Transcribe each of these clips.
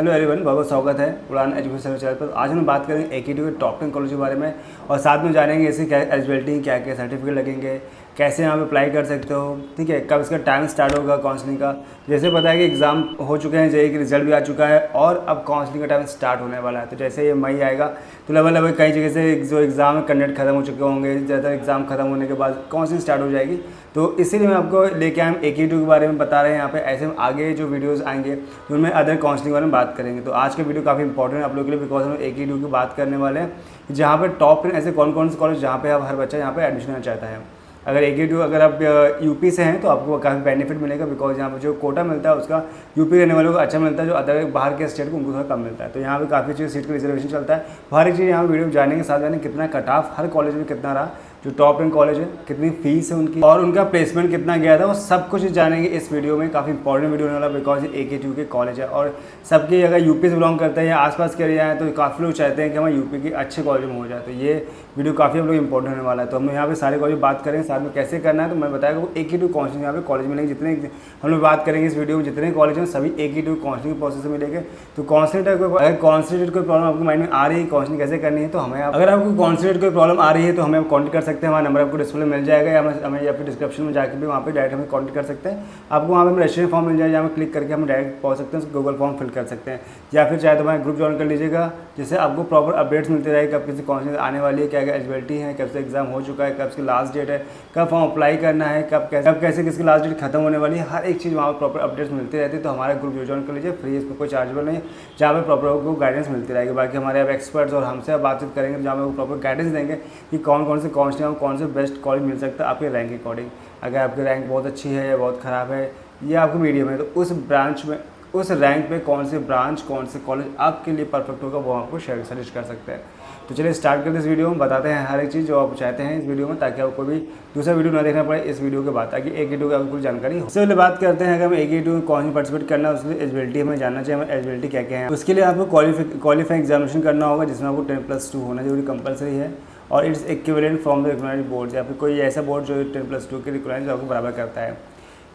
Hello everyone, बहुत बहुत स्वागत है उड़ान एजुकेशन सर्विस चैनल पर। आज हम बात करेंगे एकेटी के टॉप 10 कॉलेज के बारे में और साथ में जानेंगे इसकी क्या एलिजिबिलिटी, क्या क्या सर्टिफिकेट लगेंगे, कैसे यहाँ पे अप्लाई कर सकते हो, ठीक है, कब इसका टाइम स्टार्ट होगा काउंसलिंग का। जैसे पता है कि एग्ज़ाम हो चुके हैं, जेईई का रिजल्ट भी आ चुका है और अब काउंसलिंग का टाइम स्टार्ट होने वाला है। तो जैसे ये मई आएगा तो लगभग कई जगह से जो एग्ज़ाम है कंडक्ट खत्म हो चुके होंगे। ज़्यादातर एग्ज़ाम खत्म होने के बाद काउंसलिंग स्टार्ट हो जाएगी। तो इसीलिए मैं आपको लेके आए एकेटी के बारे में बता रहे हैं यहाँ पे। ऐसे आगे जो वीडियोस आएंगे तो उनमें अदर काउंसलिंग के बारे में बात करेंगे। तो आज का वीडियो काफ़ी इंपॉर्टेंट है आप लोगों के लिए, बिकॉज हम एकेटी की बात करने वाले हैं जहाँ पे टॉप 10 ऐसे कौन कौन से कॉलेज जहाँ पे आप हर बच्चा यहाँ पे एडमिशन लेना चाहता है। अगर एकेटी अगर आप यूपी से हैं तो आपको काफ़ी बेनिफिट मिलेगा, बिकॉज यहाँ पे जो कोटा मिलता है उसका यूपी रहने वालों को अच्छा मिलता है, जो अदर बाहर के स्टेट को उनको थोड़ा कम मिलता है। तो यहाँ पे काफ़ी चीज़ सीट का रिजर्वेशन चलता है। हर एक चीज़ यहाँ वीडियो में जानेंगे, साथ जानेंगे कितना कट ऑफ हर कॉलेज में कितना रहा, जो टॉप 10 कॉलेज है कितनी फीस है उनकी और उनका प्लेसमेंट कितना गया था, वो सब कुछ जानेंगे इस वीडियो में। काफ़ी इंपॉर्टेंट वीडियो होने वाला, बिकॉज ये एकेटी के कॉलेज है और सबके अगर यूपी से बिलोंग करते हैं या आसपास के एरिया है तो काफ़ी लोग चाहते हैं कि हमारे यूपी के अच्छे कॉलेज में हो जाए। तो ये वीडियो काफ़ी हम लोग इंपॉर्टेंट होने वाला है। तो हम यहाँ पे सारे कॉलेज बात करेंगे, साथ में कैसे करना है। तो मैं बताया कि एकेटी काउंसलिंग यहाँ पे कॉलेज मिलेंगे, जितने हम लोग बात करेंगे इस वीडियो में जितने कॉलेज हैं सभी एकेटी काउंसलिंग प्रोसेस में मिलेंगे। तो काउंसलिंग अगर काउंसलिंग कोई प्रॉब्लम आपके माइंड में आ रही है काउंसलिंग कैसे करनी है तो हमें अगर आपको काउंसलिंग कोई प्रॉब्लम आ रही है तो हमें आप कॉन्टेक्ट कर सकते हैं। हमारा नंबर आपको डिस्प्ले मिल जाएगा या हमें या फिर डिस्क्रिप्शन में जाकर भी वहाँ पे डायरेक्ट हमें कॉन्टेक्ट कर सकते हैं। आपको वहाँ पे रजिस्ट्रेशन फॉर्म मिल जाएगा, जहाँ क्लिक करके हम डायरेक्ट पहुँच सकते हैं, गूगल फॉर्म फिल कर सकते हैं या फिर चाहे तो हमारे ग्रुप ज्वाइन कर लीजिएगा, जिससे आपको प्रॉपर अपडेट्स मिलते रहेगा कब किसी काउंसलिंग आने वाली है, क्या क्या एलिजिबिलिटी है, कब से एग्जाम हो चुका है, कब इसकी लास्ट डेट है, कब फॉर्म अप्लाई करना है, कब कैसे किसकी लास्ट डेट खत्म होने वाली है। हर एक चीज़ वहाँ पर प्रॉपर अपडेट्स मिलती रहती है। तो हमारा ग्रुप ज्वाइन कर लीजिए, फ्री, इसमें कोई चार्जेबल नहीं है, जहाँ पर प्रॉपर आपको गाइडेंस मिलती रहेगी। बाकी हमारे अब एक्सपर्ट्स और हमसे बातचीत करेंगे जहाँ पर प्रॉपर गाइडेंस देंगे कि कौन कौन से काउंसलिंग कौन से बेस्ट कॉलेज मिल सकता है आपके रैंक के अकॉर्डिंग। अगर आपकी रैंक बहुत अच्छी है या बहुत ख़राब है या आपको मीडियम है तो उस ब्रांच में उस रैंक पे कौन से ब्रांच कौन से कॉलेज आपके लिए परफेक्ट होगा वो आपको सजेस्ट कर सकते हैं। तो चलिए स्टार्ट करते हैं इस वीडियो में, बताते हैं हर एक चीज़ जो आप चाहते हैं इस वीडियो में, ताकि आपको भी दूसरा वीडियो ना देखना पड़े इस वीडियो के बाद, ताकि एकेटी की आपको जानकारी हो। सबसे पहले बात करते हैं अगर हमें एकेटी में कौन सी पार्टिसिपेट करना है उसकी एलिजिबिलिटी हमें जानना चाहिए, हमें एलिजिबिलिटी क्या क्या है। उसके लिए आपको क्वालिफाइंग एग्जामिनेशन करना होगा जिसमें आपको 10+2 होना जरूरी कंपलसरी है और it's equivalent from the recognised board या फिर कोई ऐसा बोर्ड जो 10+2 के रिक्वायरमेंट आपको बराबर करता है।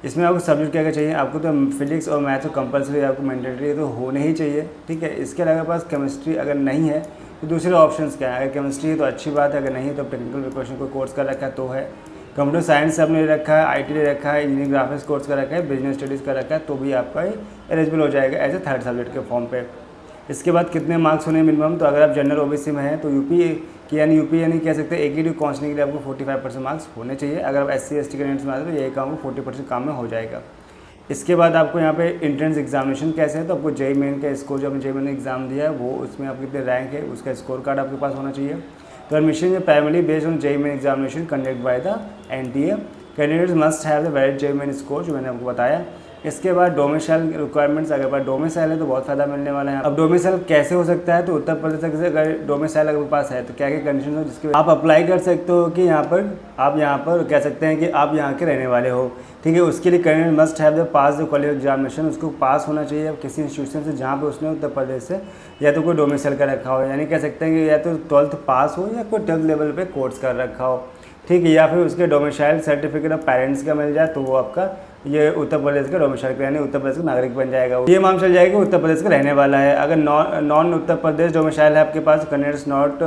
इसमें आपको सब्जेक्ट क्या क्या चाहिए, आपको तो फिजिक्स और मैथ्स तो कंपलसरी आपको मैंडेटरी तो होने ही चाहिए, ठीक है। इसके अलावा पास केमिस्ट्री अगर नहीं है तो दूसरे ऑप्शंस क्या है। अगर केमिस्ट्री है तो अच्छी बात है, अगर नहीं है तो टेक्निकल प्रिपरेशन कोई कोर्स कर रखा है तो है, कंप्यूटर साइंस आपने ले रखा है, IT ले रखा है, इंजीनियरिंग ग्राफिक्स कोर्स कर रखा है, बिजनेस स्टडीज़ कर रखा है तो भी आपका एलिजिबल हो जाएगा एज ए थर्ड सब्जेक्ट के फॉर्म पे। इसके बाद कितने मार्क्स होने मिनिमम, तो अगर आप जनरल OBC में हैं तो यूपी यानी कह सकते हैं एकेटी काउंसलिंग के लिए आपको 45% मार्क्स होने चाहिए। अगर आप SC ST कैंडिडेट्स में आते हैं तो यही काम 40% काम में हो जाएगा। इसके बाद आपको यहाँ पे इंट्रेंस एग्जामिनेशन कैसे है, तो आपको जेईई मेन का स्कोर जो आपने जेईई मेन एग्जाम दिया है वो उसमें आपकी कितने रैंक है उसका स्कोर कार्ड आपके पास होना चाहिए। तो एडमिशन में primary based on JEE main examination conduct by the NTA, candidates must have the valid JEE main score जो मैंने आपको बताया। इसके बाद डोमिसाइल रिक्वायरमेंट्स, अगर पास डोमिसाइल है तो बहुत फ़ायदा मिलने वाला है। अब डोमिसाइल कैसे हो सकता है, तो उत्तर प्रदेश से अगर डोमिसाइल अगर पास है तो क्या क्या कंडीशन हो जिसके आप अप्लाई कर सकते हो कि आप यहाँ पर कह सकते हैं कि आप यहाँ के रहने वाले हो, ठीक है। उसके लिए candidate must have the pass the qualifying examination, उसको पास होना चाहिए किसी इंस्टीट्यूशन से जहाँ पर उसने उत्तर प्रदेश से या तो कोई डोमिसाइल का रखा हो, यानी कह सकते हैं कि या तो 12th पास हो या कोई 12th लेवल पर कोर्स कर रखा हो, ठीक है, या फिर उसके डोमिसाइल सर्टिफिकेट ऑफ पेरेंट्स का मिल जाए तो वो आपका ये उत्तर प्रदेश का डोमिसाइल यानी उत्तर प्रदेश का नागरिक बन जाएगा। ये मान चल जाएगा उत्तर प्रदेश का रहने वाला है। अगर नॉन उत्तर प्रदेश डोमिसाइल है आपके पास, candidates not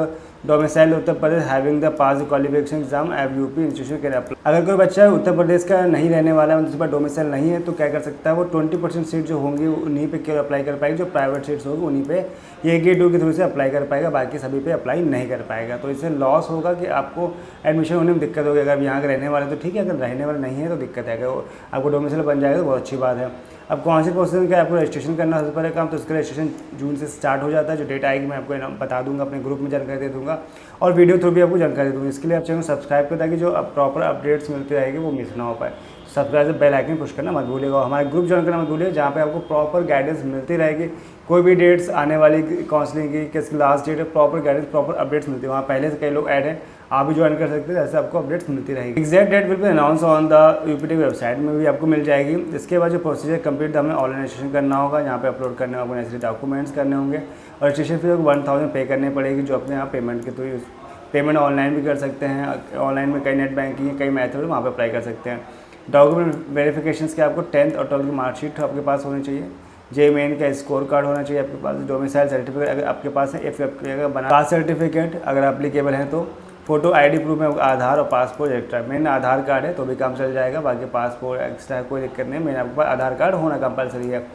domicile Uttar Pradesh having the pass qualification exam of UP institution can apply. अगर कोई बच्चा उत्तर प्रदेश का नहीं रहने वाला है, उसके पास डोमिसाइल नहीं है तो क्या कर सकता है, वो 20% सीट जो होंगी उन्हीं पे केवल अप्लाई कर पाएगी, जो प्राइवेट सीट्स होगी उन्हीं पे ये एकेटी के थ्रू से अप्लाई कर पाएगा, बाकी सभी पे अप्लाई नहीं कर पाएगा। तो इससे लॉस होगा कि आपको एडमिशन होने में दिक्कत होगी। अगर यहाँ के रहने वाले तो ठीक है, अगर रहने वाले नहीं है तो दिक्कत है। अगर आपको डोमिसाइल बन जाएगा तो बहुत अच्छी बात है। अब काउंसिल प्रोसेस में क्या आपको रजिस्ट्रेशन करना सबसे पहले काम, तो उसका रजिस्ट्रेशन जून से स्टार्ट हो जाता है। जो डेट आएगी मैं आपको बता दूंगा, अपने ग्रुप में जानकारी दे दूंगा और वीडियो थ्रू भी आपको जानकारी दूंगा। इसके लिए आप चैनल सब्सक्राइब कर ताकि जो प्रॉपर अपडेट्स मिलती रहेगी वो मिस ना हो पाए। सब्सक्राइब बेल आइकन पुश करना मत भूलिएगा, हमारे ग्रुप ज्वाइन करना मत भूलिए, जहाँ पे आपको प्रॉपर गाइडेंस मिलती रहेगी। कोई भी डेट्स आने वाली काउंसलिंग की, किसकी लास्ट डेट है, प्रॉपर गाइडेंस प्रॉपर अपडेट्स मिलती है। वहाँ पहले से कई लोग ऐड हैं, आप भी ज्वाइन कर सकते हैं, ऐसे आपको अपडेट्स मिलती रहेगी। Exact date will be announce on the UPT website में भी आपको मिल जाएगी। इसके बाद जो प्रोसीजर कंप्लीट हमें ऑनलाइन रजिस्ट्रेशन करना होगा, यहाँ पे अपलोड करने होगा नेसेसरी डॉक्यूमेंट्स करने होंगे और रजिस्ट्रेशन फीस 1000 पे करनी पड़ेगी, जो अपने यहाँ पेमेंट के थ्रू पेमेंट ऑनलाइन भी कर सकते हैं। ऑनलाइन में कई नेट बैंकिंग कई मेथड वहाँ पर अप्लाई कर सकते हैं। डॉक्यूमेंट वेरिफिकेशन के आपको 10th और 12th की मार्कशीट आपके पास होनी चाहिए, जे मेन का स्कोर कार्ड होना चाहिए आपके पास, डोमिसाइल सर्टिफिकेट अगर आपके पास है, इफ अगर बना कास्ट सर्टिफिकेट अगर अप्लीकेबल है तो, फोटो आईडी प्रूफ में आधार और पासपोर्ट एक्स्ट्रा, मेन आधार कार्ड है तो भी काम चल जाएगा, बाकी पासपोर्ट एक्स्ट्रा कोई दिक्कत नहीं, मेन आपके पास आधार कार्ड होना कंपलसरी है।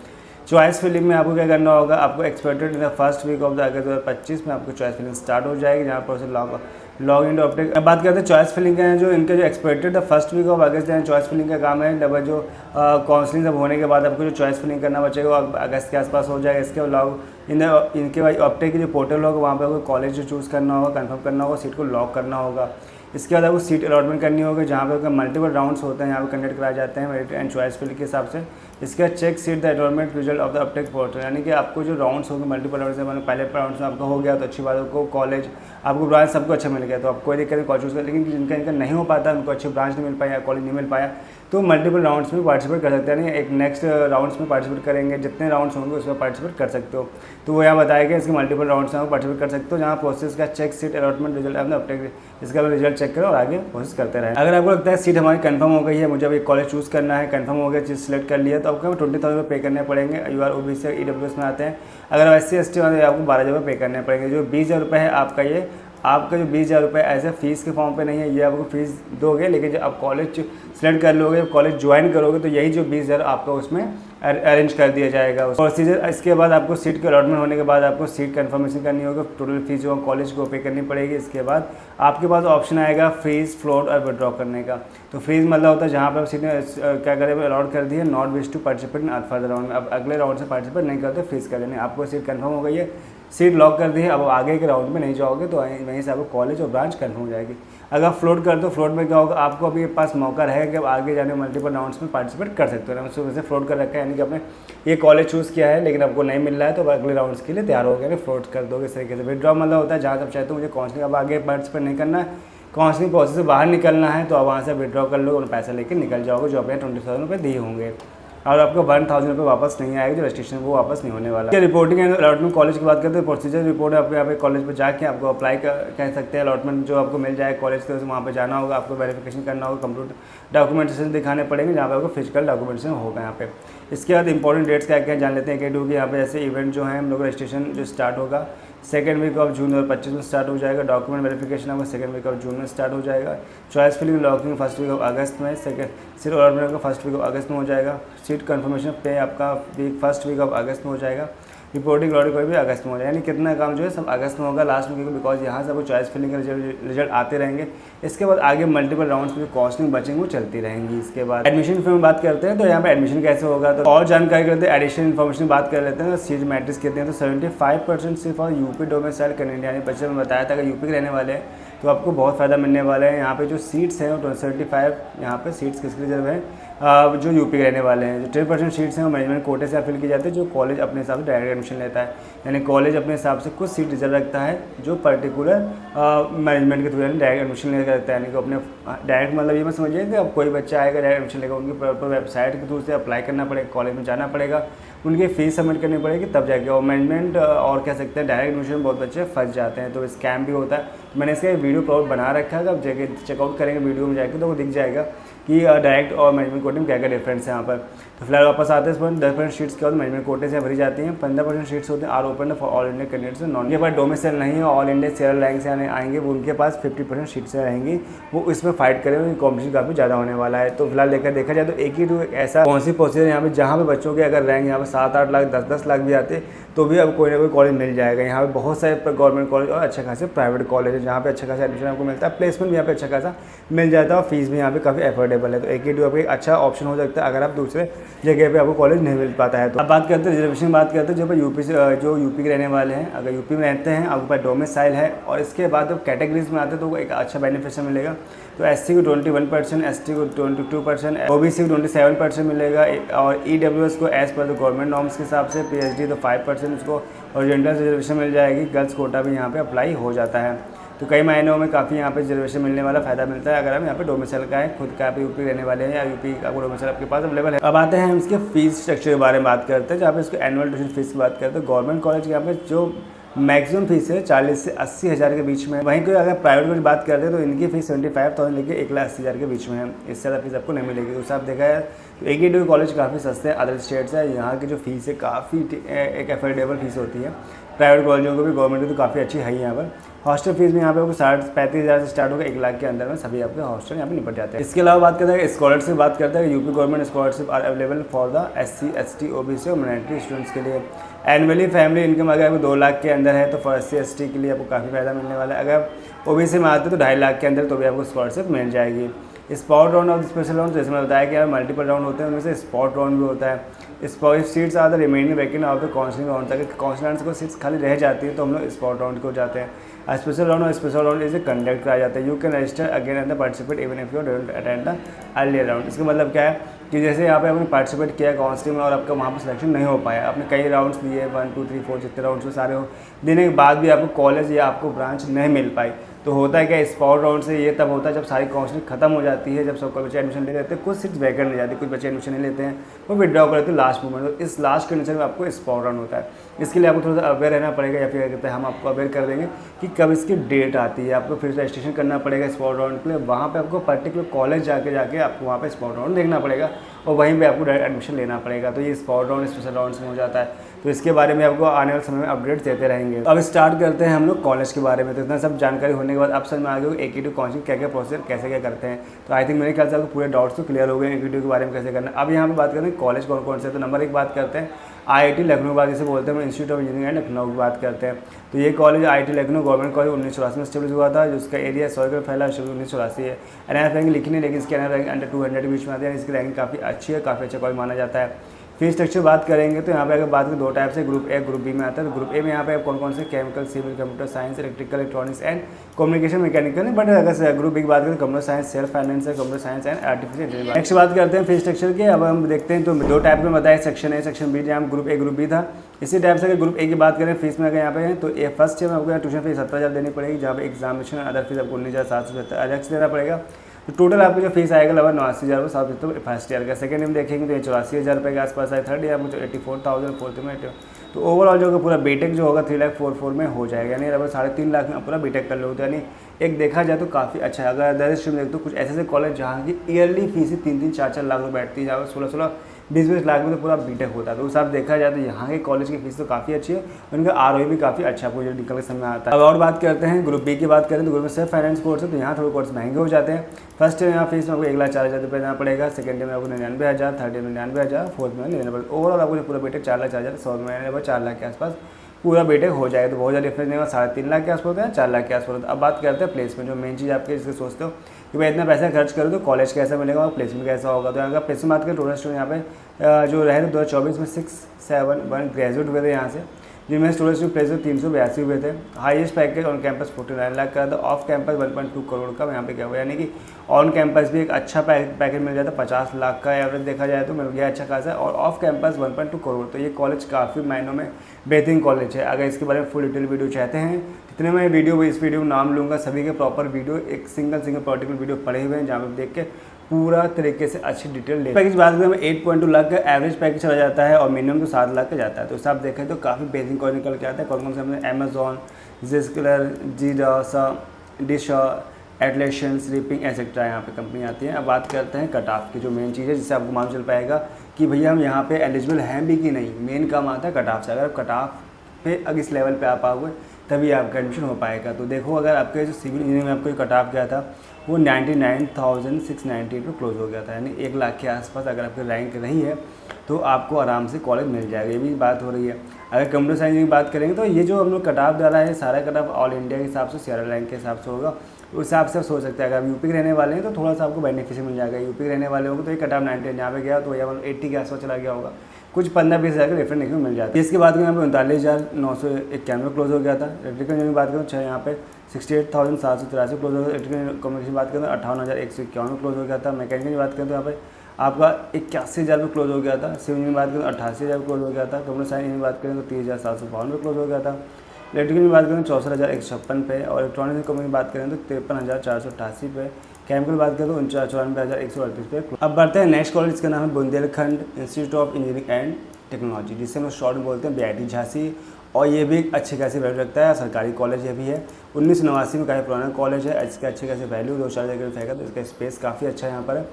चॉइस फिलिंग में आपको क्या करना होगा, आपको expected in the first week of the August 2025 में आपको चॉइस फिलिंग स्टार्ट हो जाएगी, जहाँ पर लॉग इन टू अपडेट। अब बात करते हैं चॉइस फिलिंग का है, जो इनका जो expected the first week of August है चॉइस फिलिंग का काम है, डबल जो काउंसलिंग सब होने के बाद आपको जो चॉइस फिलिंग करना बचेगा वो अगस्त के आसपास हो जाएगा। इसके लॉग इनके बाद अपडेट की जो पोर्टल होगा वहाँ पर आपको कॉलेज जो चूज़ करना होगा, कंफर्म करना होगा, सीट को लॉक करना होगा। इसके बाद आपको सीट अलॉटमेंट करनी होगी, जहाँ पे मल्टीपल राउंड्स होते हैं, यहाँ पे कंडक्ट कराए जाते हैं मेरिट एंड चॉइस फिल के हिसाब से। इसके बाद check seat the enrolment result of the UPTAC portal, यानी कि आपको जो राउंड्स होंगे मल्टीपल राउंड्स से, मतलब पहले राउंड्स में आपका हो गया तो अच्छी बात है, आपको कॉलेज आपको ब्रांच सबको अच्छा मिल गया तो आपको कोई दिक्कत नहीं कॉलेज चूज़ कर, लेकिन जिनका नहीं हो पाता उनको अच्छी ब्रांच नहीं मिल पाया, कॉलेज नहीं मिल पाया, तो मल्टीपल राउंड्स में पार्टिसिपेट कर सकते हैं, नहीं एक नेक्स्ट राउंड्स में पार्टिसिपेट करेंगे, जितने राउंड्स होंगे उसमें पार्टिसिपेट कर सकते हो। तो वो यहाँ बताया गया इसके मल्टीपल राउंड्स में आप पार्टिसिपेट कर सकते हो, जहाँ प्रोसेस का चेक सीट अलॉटमेंट रिजल्ट आपने अपडेट, इसका रिजल्ट चेक करो और आगे प्रोसेस करते रहे। अगर आपको लगता है सीट हमारी कंफर्म हो गई है, मुझे अब एक कॉलेज चूज़ करना है, कंफर्म हो गया, चीज़ सिलेक्ट कर लिया, तो आपको 20,000 पे करने पड़ेंगे, यू आर ओबीसी ईडब्ल्यूएस में आते हैं। अगर SC/ST वाले आपको 12,000 पे करने पड़ेंगे। जो 20,000 रुपये है आपका जो 20,000 रुपये ऐसे फीस के फॉर्म पे नहीं है, ये आपको फीस दोगे, लेकिन जब आप कॉलेज सेलेक्ट कर लोगे, कॉलेज ज्वाइन करोगे तो यही जो 20,000 आपका उसमें अरेंज कर दिया जाएगा। प्रोसीजर इसके बाद आपको सीट के अलॉटमेंट होने के बाद आपको सीट कंफर्मेशन करनी होगी, टोटल फीस जो कॉलेज को पे करनी पड़ेगी। इसके बाद आपके पास ऑप्शन आएगा फ्रीज, फ्लोट और विड्रॉ करने का। तो फ्रीज मतलब होता है जहाँ पर सीट क्या करें अलॉट कर दी है, not wish to participate in further round में, अब अगले राउंड से पार्टिसिपेट नहीं करते, फ्रीज कर देने। आपको सीट कंफर्म हो गई है, सीट लॉक कर दी है, अब आगे के राउंड में नहीं जाओगे तो वहीं से आपको कॉलेज और ब्रांच कंफर्म हो जाएगी। अगर फ्लोट कर दो, फ्लोट में क्या होगा, आपको अभी पास मौका रहेगा कि अब आगे जाने मल्टीपल राउंड्स में पार्टिसिपेट कर सकते हो ना। वैसे फ्लोट कर रखा है, यानी कि आपने ये कॉलेज चूज़ किया है लेकिन आपको नहीं मिल रहा है तो अगले राउंड्स के लिए तैयार हो गया, फ्लोट कर दोगे इस तरीके से। विड्रॉ मतलब होता है जहाँ आप चाहते हो मुझे काउंसलिंग अब आगे पार्टिसिपेट नहीं करना है, काउंसलिंग प्रोसेस से बाहर निकलना है, तो आप वहाँ से विड्रॉ कर लो और पैसा लेकर निकल जाओगे, जो अपने 20,000 रुपये दिए होंगे, और आपको 1,000 रुपये वापस नहीं आएगा, जो रजिस्ट्रेशन वो वापस नहीं होने वाला है। रिपोर्टिंग एंड अलॉटमेंट कॉलेज की बात करते हैं, प्रोसीजर रिपोर्ट आपको यहाँ पे कॉलेज पे जाके आपको अप्लाई कह सकते हैं, अलॉटमेंट जो आपको मिल जाए कॉलेज के, वहाँ पे जाना होगा, आपको वेरिफिकेशन करना होगा, कंप्यूटर डॉक्यूमेंटेशन दिखाने पड़ेंगे, जहाँ पे आपको फिजिकल डॉक्यूमेंटेशन होगा यहाँ पे। इसके बाद इंपॉर्टेंट डेट्स क्या क्या जान लेते हैं। AKTU की यहाँ पे जैसे इवेंट जो है हम लोग रजिस्ट्रेशन जो स्टार्ट होगा 2nd वीक ऑफ जून 2025 में स्टार्ट हो जाएगा। डॉक्यूमेंट वेरिफिकेशन आपका 2nd वीक ऑफ जून में स्टार्ट हो जाएगा। Choice filling locking 1st week of August में, सीट अलॉटमेंट का 1st वीक ऑफ अगस्त में हो जाएगा। सीट कंफर्मेशन पे आपका 1st वीक ऑफ अगस्त में हो जाएगा। रिपोर्टिंग ऑडिट कोई भी अगस्त में हो जाएगा, यानी कितना काम जो है सब अगस्त में होगा लास्ट में, बिकॉज यहाँ से आपको चॉइस फिलिंग के रिजल्ट आते रहेंगे। इसके बाद आगे मल्टीपल राउंड्स में जो काउंसलिंग बचेंगे वो चलती रहेंगी। इसके बाद एडमिशन फी में बात करते हैं, तो यहाँ पे एडमिशन कैसे होगा, तो और जानकारी करते हैं, एडिशनल इन्फॉर्मेशन बात कर लेते हैं। सीट मैट्रिक्स कहते हैं, तो 75% सिर्फ और यूपी डोमिसाइल कैंडिडेट, यानी बच्चे में बताया था अगर यूपी के रहने वाले हैं तो आपको बहुत फ़ायदा मिलने वाला है। यहाँ पे जो सीट्स हैं वो 75 यहाँ पे सीट्स किसके रिजर्व हैं, जो यूपी के रहने वाले हैं। जो 10% सीट्स हैं वो मैनेजमेंट कोटे से फिल की जाती है, जो कॉलेज अपने हिसाब से डायरेक्ट एडमिशन लेता है, यानी कॉलेज अपने हिसाब से कुछ सीट रिजर्व रखता है जो पर्टिकुलर मैनेजमेंट के थ्रू यानी डायरेक्ट एडमिशन लेकर रखता है, यानी कि अपने डायरेक्ट मतलब ये मत समझिए कि अब कोई बच्चा आएगा डायरेक्ट एडमिशन लेगा, उनकी प्रॉपर वेबसाइट के थ्रू से अप्लाई करना पड़ेगा, कॉलेज में जाना पड़ेगा, उनकी फीस सबमिट करनी पड़ेगी तब जाके। और मैनेजमेंट और कह सकते हैं डायरेक्ट एडमिशन में बहुत बच्चे फंस जाते हैं, तो स्कैम भी होता है। मैंने इसका वीडियो प्रोवाइड बना रखा है, अब जाके चेकआउट करेंगे वीडियो में जाके तो वो दिख जाएगा कि डायरेक्ट और मैनेजमेंट कोटे में क्या क्या डिफरेंस है यहाँ पर। तो फिलहाल वापस आते हैं इस पर 10% सीट्स के बाद मैनेजमेंट कोटे से भरी जाती हैं। 15% सीट्स होते हैं are open for all India candidates, non के पास डोमिसाइल नहीं है, ऑल इंडिया सेरल रैंक से आएंगे वो उनके पास 50% सीट्स रहेंगी, वो इसमें फाइट करेंगे, कॉम्पिटिशन काफ़ी ज़्यादा होने वाला है। तो फिलहाल देखा जाए तो AKTU एक ऐसा कौन सी प्रोसीजर यहाँ पे जहाँ पे बच्चों के अगर रैंक यहाँ पे 7-8 लाख 10-10 लाख भी आते तो भी अब कोई ना कोई कॉलेज मिल जाएगा। यहाँ पे बहुत सारे गवर्नमेंट कॉलेज और अच्छे खासे प्राइवेट कॉलेज है जहाँ पे अच्छा खासा एडमिशन आपको मिलता है, प्लेसमेंट भी यहाँ पे अच्छा खासा मिल जाता है और फीस भी यहाँ पे काफ़ी अफोर्डेबल है। तो AKTU आपको एक अच्छा ऑप्शन हो सकता है अगर आप दूसरे जगह पे आपको कॉलेज नहीं मिल पाता है। तो अब बात करते हैं रिजर्वेशन, बात करते हैं जो यूपी के रहने वाले हैं, अगर यूपी में रहते हैं आपके पास डोमिसाइल है और इसके बाद जब कैटेगरीज में आते हैं तो एक अच्छा बेनिफिट मिलेगा। तो SC को 21%, ST को 22%, OBC को 27% मिलेगा और EWS को as per the government norms के हिसाब से PhD तो 5% उसको और जेंडर रिजर्वेशन मिल जाएगी। गर्ल्स कोटा भी यहाँ पे अप्लाई हो जाता है। तो कई महीनों में काफ़ी यहाँ पे रिजर्वेशन मिलने वाला फ़ायदा मिलता है अगर हम यहाँ पे डोमिसाइल का है, खुद का आप यूपी रहने वाले हैं या यूपी का डोमिसाइल आपके पास अवेलेबल है। अब आते हैं हम इसके फीस स्ट्रक्चर के बारे में बात करते हैं, जहाँ पे इसको एनुअल ट्यूशन फीस की बात करते हैं। गवर्नमेंट कॉलेज यहाँ पे जो मैक्सिमम फीस है 40 से 80 हज़ार के बीच में। वहीं कोई अगर प्राइवेट की बात करते हैं तो इनकी फीस 75,000 लेके 1,80,000 के बीच में है। इससे ज़्यादा फीस आपको नहीं मिलेगी। तो आप देखा है तो AKTU कॉलेज काफ़ी सस्ते हैं अदर स्टेट से। यहाँ की जो फीस है काफ़ी एक एफोर्डेबल फीस होती है। प्राइवेट कॉलेजों को भी गवर्नमेंट की तो काफ़ी अच्छी है यहाँ पर। हॉस्टल फीस में यहाँ पे आपको 35,000 से स्टार्ट होगा, 1 लाख के अंदर में सभी आपके हॉस्टल यहाँ पे निपट जाते हैं। इसके अलावा बात करते हैं स्कॉलरशिप, बात करते हैं UP government scholarship are available for the SC ST OBC और माइनॉरिटी स्टूडेंट्स के लिए। एनुअली फैमिली इनकम अगर आपको 2 लाख के अंदर है तो फॉर SC ST के लिए आपको काफ़ी फायदा मिलने वाला है। अगर OBC में आते तो 2.5 लाख के अंदर तो भी आपको स्कॉलरशिप मिल जाएगी। स्पॉट राउंड और स्पेशल राउंड जैसे मैं बताया कि यार मल्टीपल राउंड होते हैं, उनमें से स्पॉट राउंड भी होता है। Spot seats are the remaining vacant of the counselling round, तक काउंसलर्स को सीट्स खाली रह जाती है तो हम लोग स्पॉट राउंड को जाते हैं। स्पेशल राउंड और स्पेशल राउंड इसे कंडक्ट कराया जाता है। You can register again and participate even if you don't attend the earlier round. इसका मतलब क्या है कि जैसे यहाँ पे आपने पार्टिसिपेट किया काउंसलिंग में और आपका वहाँ पर सिलेक्शन नहीं हो पाया, आपने कई राउंड्स दिए 1 2 3 4 जितने राउंड्स में सारे हो देने के बाद भी आपको कॉलेज या आपको ब्रांच नहीं मिल पाई, तो होता है क्या स्पॉट राउंड से ये तब होता है जब सारी काउंसलिंग खत्म हो जाती है, जब सब बच्चे एडमिशन ले लेते हैं, कुछ सीट्स वैकेंट रह जाती है, कुछ बच्चे एडमिशन नहीं लेते हैं, वो विड्रॉ कर लेते हैं लास्ट मोमेंट। तो इस लास्ट कंडीशन में आपको स्पॉट राउंड होता है। इसके लिए आपको थोड़ा सा अवेयर रहना पड़ेगा, या फिर क्या कहते हैं हम आपको अवेयर कर देंगे कि कब इसकी डेट आती है। आपको फिर रजिस्ट्रेशन करना पड़ेगा स्पॉट राउंड के लिए, वहाँ पर आपको पर्टिकुलर कॉलेज जाके आपको वहाँ पर स्पॉट राउंड देखना पड़ेगा और वहीं पे आपको डायरेक्ट एडमिशन लेना पड़ेगा। तो ये स्पॉट राउंड स्पेशल राउंड में हो जाता है। तो इसके बारे में आपको आने वाले समय में अपडेट्स देते रहेंगे। अब स्टार्ट करते हैं हम लोग कॉलेज के बारे में। तो इतना सब जानकारी होने के बाद अब समझ में आ गया कि AKTU काउंसलिंग क्या क्या प्रोसेस कैसे क्या करते हैं। तो आई थिंक मेरे ख्याल से आपको पूरे डाउट्स तो क्लियर हो गए AKTU के बारे में कैसे करना है। अब यहाँ पे बात करते हैं कॉलेज कौन कौन से। तो नंबर 1 बात करते हैं IIT लखनऊ की बात जिसे बोलते हैं, institute of engineering and Lucknow की बात करते हैं। तो ये college IIT Lucknow government college 1984 में स्टेब्लिश हुआ था, जिसका एरिया 100 एकड़ फैला 1984 है। NIRF रैंक लिखी नहीं, लेकिन इसकी NIRF रैंक अंडर 200 के बीच में आती है। इसकी रैंक काफ़ी अच्छी है, काफ़ी अच्छा कॉलेज माना जाता है। फीस स्ट्रक्चर बात करेंगे तो यहाँ पे अगर बात करें 2 टाइप से, ग्रुप A ग्रुप B में आता है। तो ग्रुप A में यहाँ पे कौन कौन से chemical, civil, computer science, electrical, electronics and communication mechanical है। बट अगर ग्रुप B की बात करें कंप्यूटर साइंस, सेल्फ फाइनेंस है, computer science and artificial intelligence. Next बात करते हैं फीस स्ट्रक्चर की। अब हम देखते हैं तो 2 टाइप में बताया, सेक्शन A सेक्शन B, जहाँ ग्रुप A ग्रुप B था। इसी टाइप से अगर ग्रुप A की बात करें फीस में अगर यहाँ पे है तो फर्स्ट ईयर में आपको ट्यूशन फीस 17,000 देनी पड़ेगी, जहाँ पे एग्जामिनेशन अदर फीस आपको 19,775 अलग से देना पड़ेगा। तो टोटल आपको जो फीस आएगा लगभग 89,000 775 फर्स्ट ईयर का। सेकंड ईयर में देखेंगे तो ये 84,000 रुपये के आसपास है। थर्ड ईयर में तो 84,000, फोर्थ में 80। तो ओवरऑल जो पूरा बीटेक जो होगा 3,44,000 में हो जाएगा, यानी लगभग 3.5 लाख में पूरा बीटेक कर लो। तो यानी एक देखा जाए तो काफ़ी अच्छा है। अगर अदर स्ट्रीम देखते तो कुछ ऐसे कॉलेज जहाँ की ईयरली फीस 3-3 4-4 लाख रुपये बैठती है, जहाँ 16-16 20-20 लाख में तो पूरा बीटेक होता है। तो उस आप देखा जाए तो यहाँ के कॉलेज की फीस तो काफ़ी अच्छी है, उनका ROI भी काफ़ी अच्छा आपको जो निकल के समय आता है। अब और बात करते हैं ग्रुप B की बात करें तो ग्रुप में सिर्फ फाइनेंस कोर्स है, तो यहाँ थोड़े कोर्स महंगे हो जाते हैं। फर्स्ट ईयर यहाँ फीस में आपको 1,04,000 रुपये देना पड़ेगा, सेकंड ईयर में आपको 99,000, थर्ड ईयर में 99,000, फोर्थ में लेना पड़ेगा। ओवरऑल आपको जो पूरा बीटेक 4,04,000, 100 में 4 लाख के आसपास पूरा बीटेक हो जाएगा। तो बहुत ज़्यादा डिफरेंस नहीं होगा, 3.5 लाख के आसपास होता है, 4 लाख के आसपास होता है। अब बात करते हैं प्लेसमेंट, जो मेन चीज़ आपके इसके सोचते हो कि भाई इतना पैसा खर्च करो तो कॉलेज कैसा मिलेगा और प्लेसमेंट कैसा होगा। तो अगर प्लेसमेंट बात करें टोटल स्टूडेंट यहाँ पे जो रहे 2024 में 671 ग्रेजुएट हुए थे यहाँ से, जिनमें स्टूडेंट्स जो प्लेसमेंट 382 हुए थे। Highest package on campus 49 lakh का था, ऑफ कैंपस 1.2 करोड़ का यहाँ पे क्या हुआ, यानी कि ऑन कैंपस भी एक अच्छा पैकेज मिल जाता है। 50 लाख का एवरेज देखा जाए तो मिल गया अच्छा खासा, और ऑफ कैंपस 1.2 करोड़। तो ये कॉलेज काफ़ी मायनों में बेहतरीन कॉलेज है। अगर इसके बारे में फुल डिटेल वीडियो चाहते हैं, जितने मैं वीडियो इस वीडियो में नाम लूँगा सभी के प्रॉपर वीडियो एक सिंगल पर्टिकुलर वीडियो पड़े हुए हैं, जहाँ पर देख के पूरा तरीके से अच्छी डिटेल ले। पैकेज बात करें 8.2 लाख का एवरेज पैकेज चला जाता है और मिनिमम तो 7 लाख का जाता है। तो सब देखें तो काफ़ी बेहतरीन कॉलेज निकल के आता है। कौन कौन से हमने अमेजॉन, जिस्कलर, जीडा, डिश, एटलेशन, स्लीपिंग एसेट्रा यहाँ पे कंपनी आती है। अब बात करते हैं कट ऑफ की, जो मेन चीज़ है जिससे आपको मालूम चल पाएगा कि भैया हम यहाँ पे एलिजिबल हैं भी कि नहीं। मेन काम आता है कट ऑफ से। अगर कट ऑफ पे अगर इस लेवल पे आप पाओगे तभी आपका एडमिशन हो पाएगा। तो देखो अगर आपके जो सिविल इंजीनियरिंग में आपको कट ऑफ गया था वो 99,698 पे क्लोज हो गया था, यानी 1 लाख के आसपास अगर आपकी रैंक रही है तो आपको आराम से कॉलेज मिल जाएगा। ये भी बात हो रही है। अगर कंप्यूटर साइंस की बात करेंगे तो ये जो हम लोग कट ऑफ डाला है सारा कट ऑफ ऑल इंडिया के हिसाब से सीआरएल रैंक के हिसाब से होगा। उस हिसाब से सोच सकते हैं अगर आप यूपी के रहने वाले हैं तो थोड़ा सा आपको बेनिफिशियल मिल जाएगा। यूपी के रहने वाले होंगे तो ये कट ऑफ 90 यहाँ पे गया तो या 80 के आसपास चला गया होगा, कुछ 15-20 हज़ार का डिफरेंट देखने को मिल जाता है। इसके बाद में यहाँ पे 39,991 क्लोज हो गया था। इलेक्ट्रिकल इंजीनियरिंग बात करूँ यहाँ पे 68,783 क्लोज हो गया। इलेक्ट्रिकल कम्युनिकेशन की बात करें तो 58,151 क्लोज हो गया था। मैकेनिकल की बात करें तो यहाँ पे आपका 81,000 पे क्लोज हो गया था। सिविल इंजीनियरिंग की बात करें तो 88,000 क्लोज हो गया था। कंप्यूटर साइंस की बात करें तो 30,752 पे क्लोज हो गया था। इलेक्ट्रिकल की बात करें तो 64,156 पे, और इलेक्ट्रॉनिक्स कंपनी की बात करें तो 53,488 पे। केमिकल बात करें तो 94,138 पे। अब बढ़ते हैं नेक्स्ट कॉलेज, इसका नाम है Bundelkhand institute of engineering and technology, जिसे हम शॉर्ट में बोलते हैं BIT झांसी। और ये भी अच्छी खासी वैल्यू रखता है। सरकारी कॉलेज ये भी है, 1989 में काफ़ी पुराना कॉलेज है। इसका अच्छी खासी वैल्यू 2-4 जगह फेंका, तो इसका स्पेस काफ़ी अच्छा यहाँ पर है।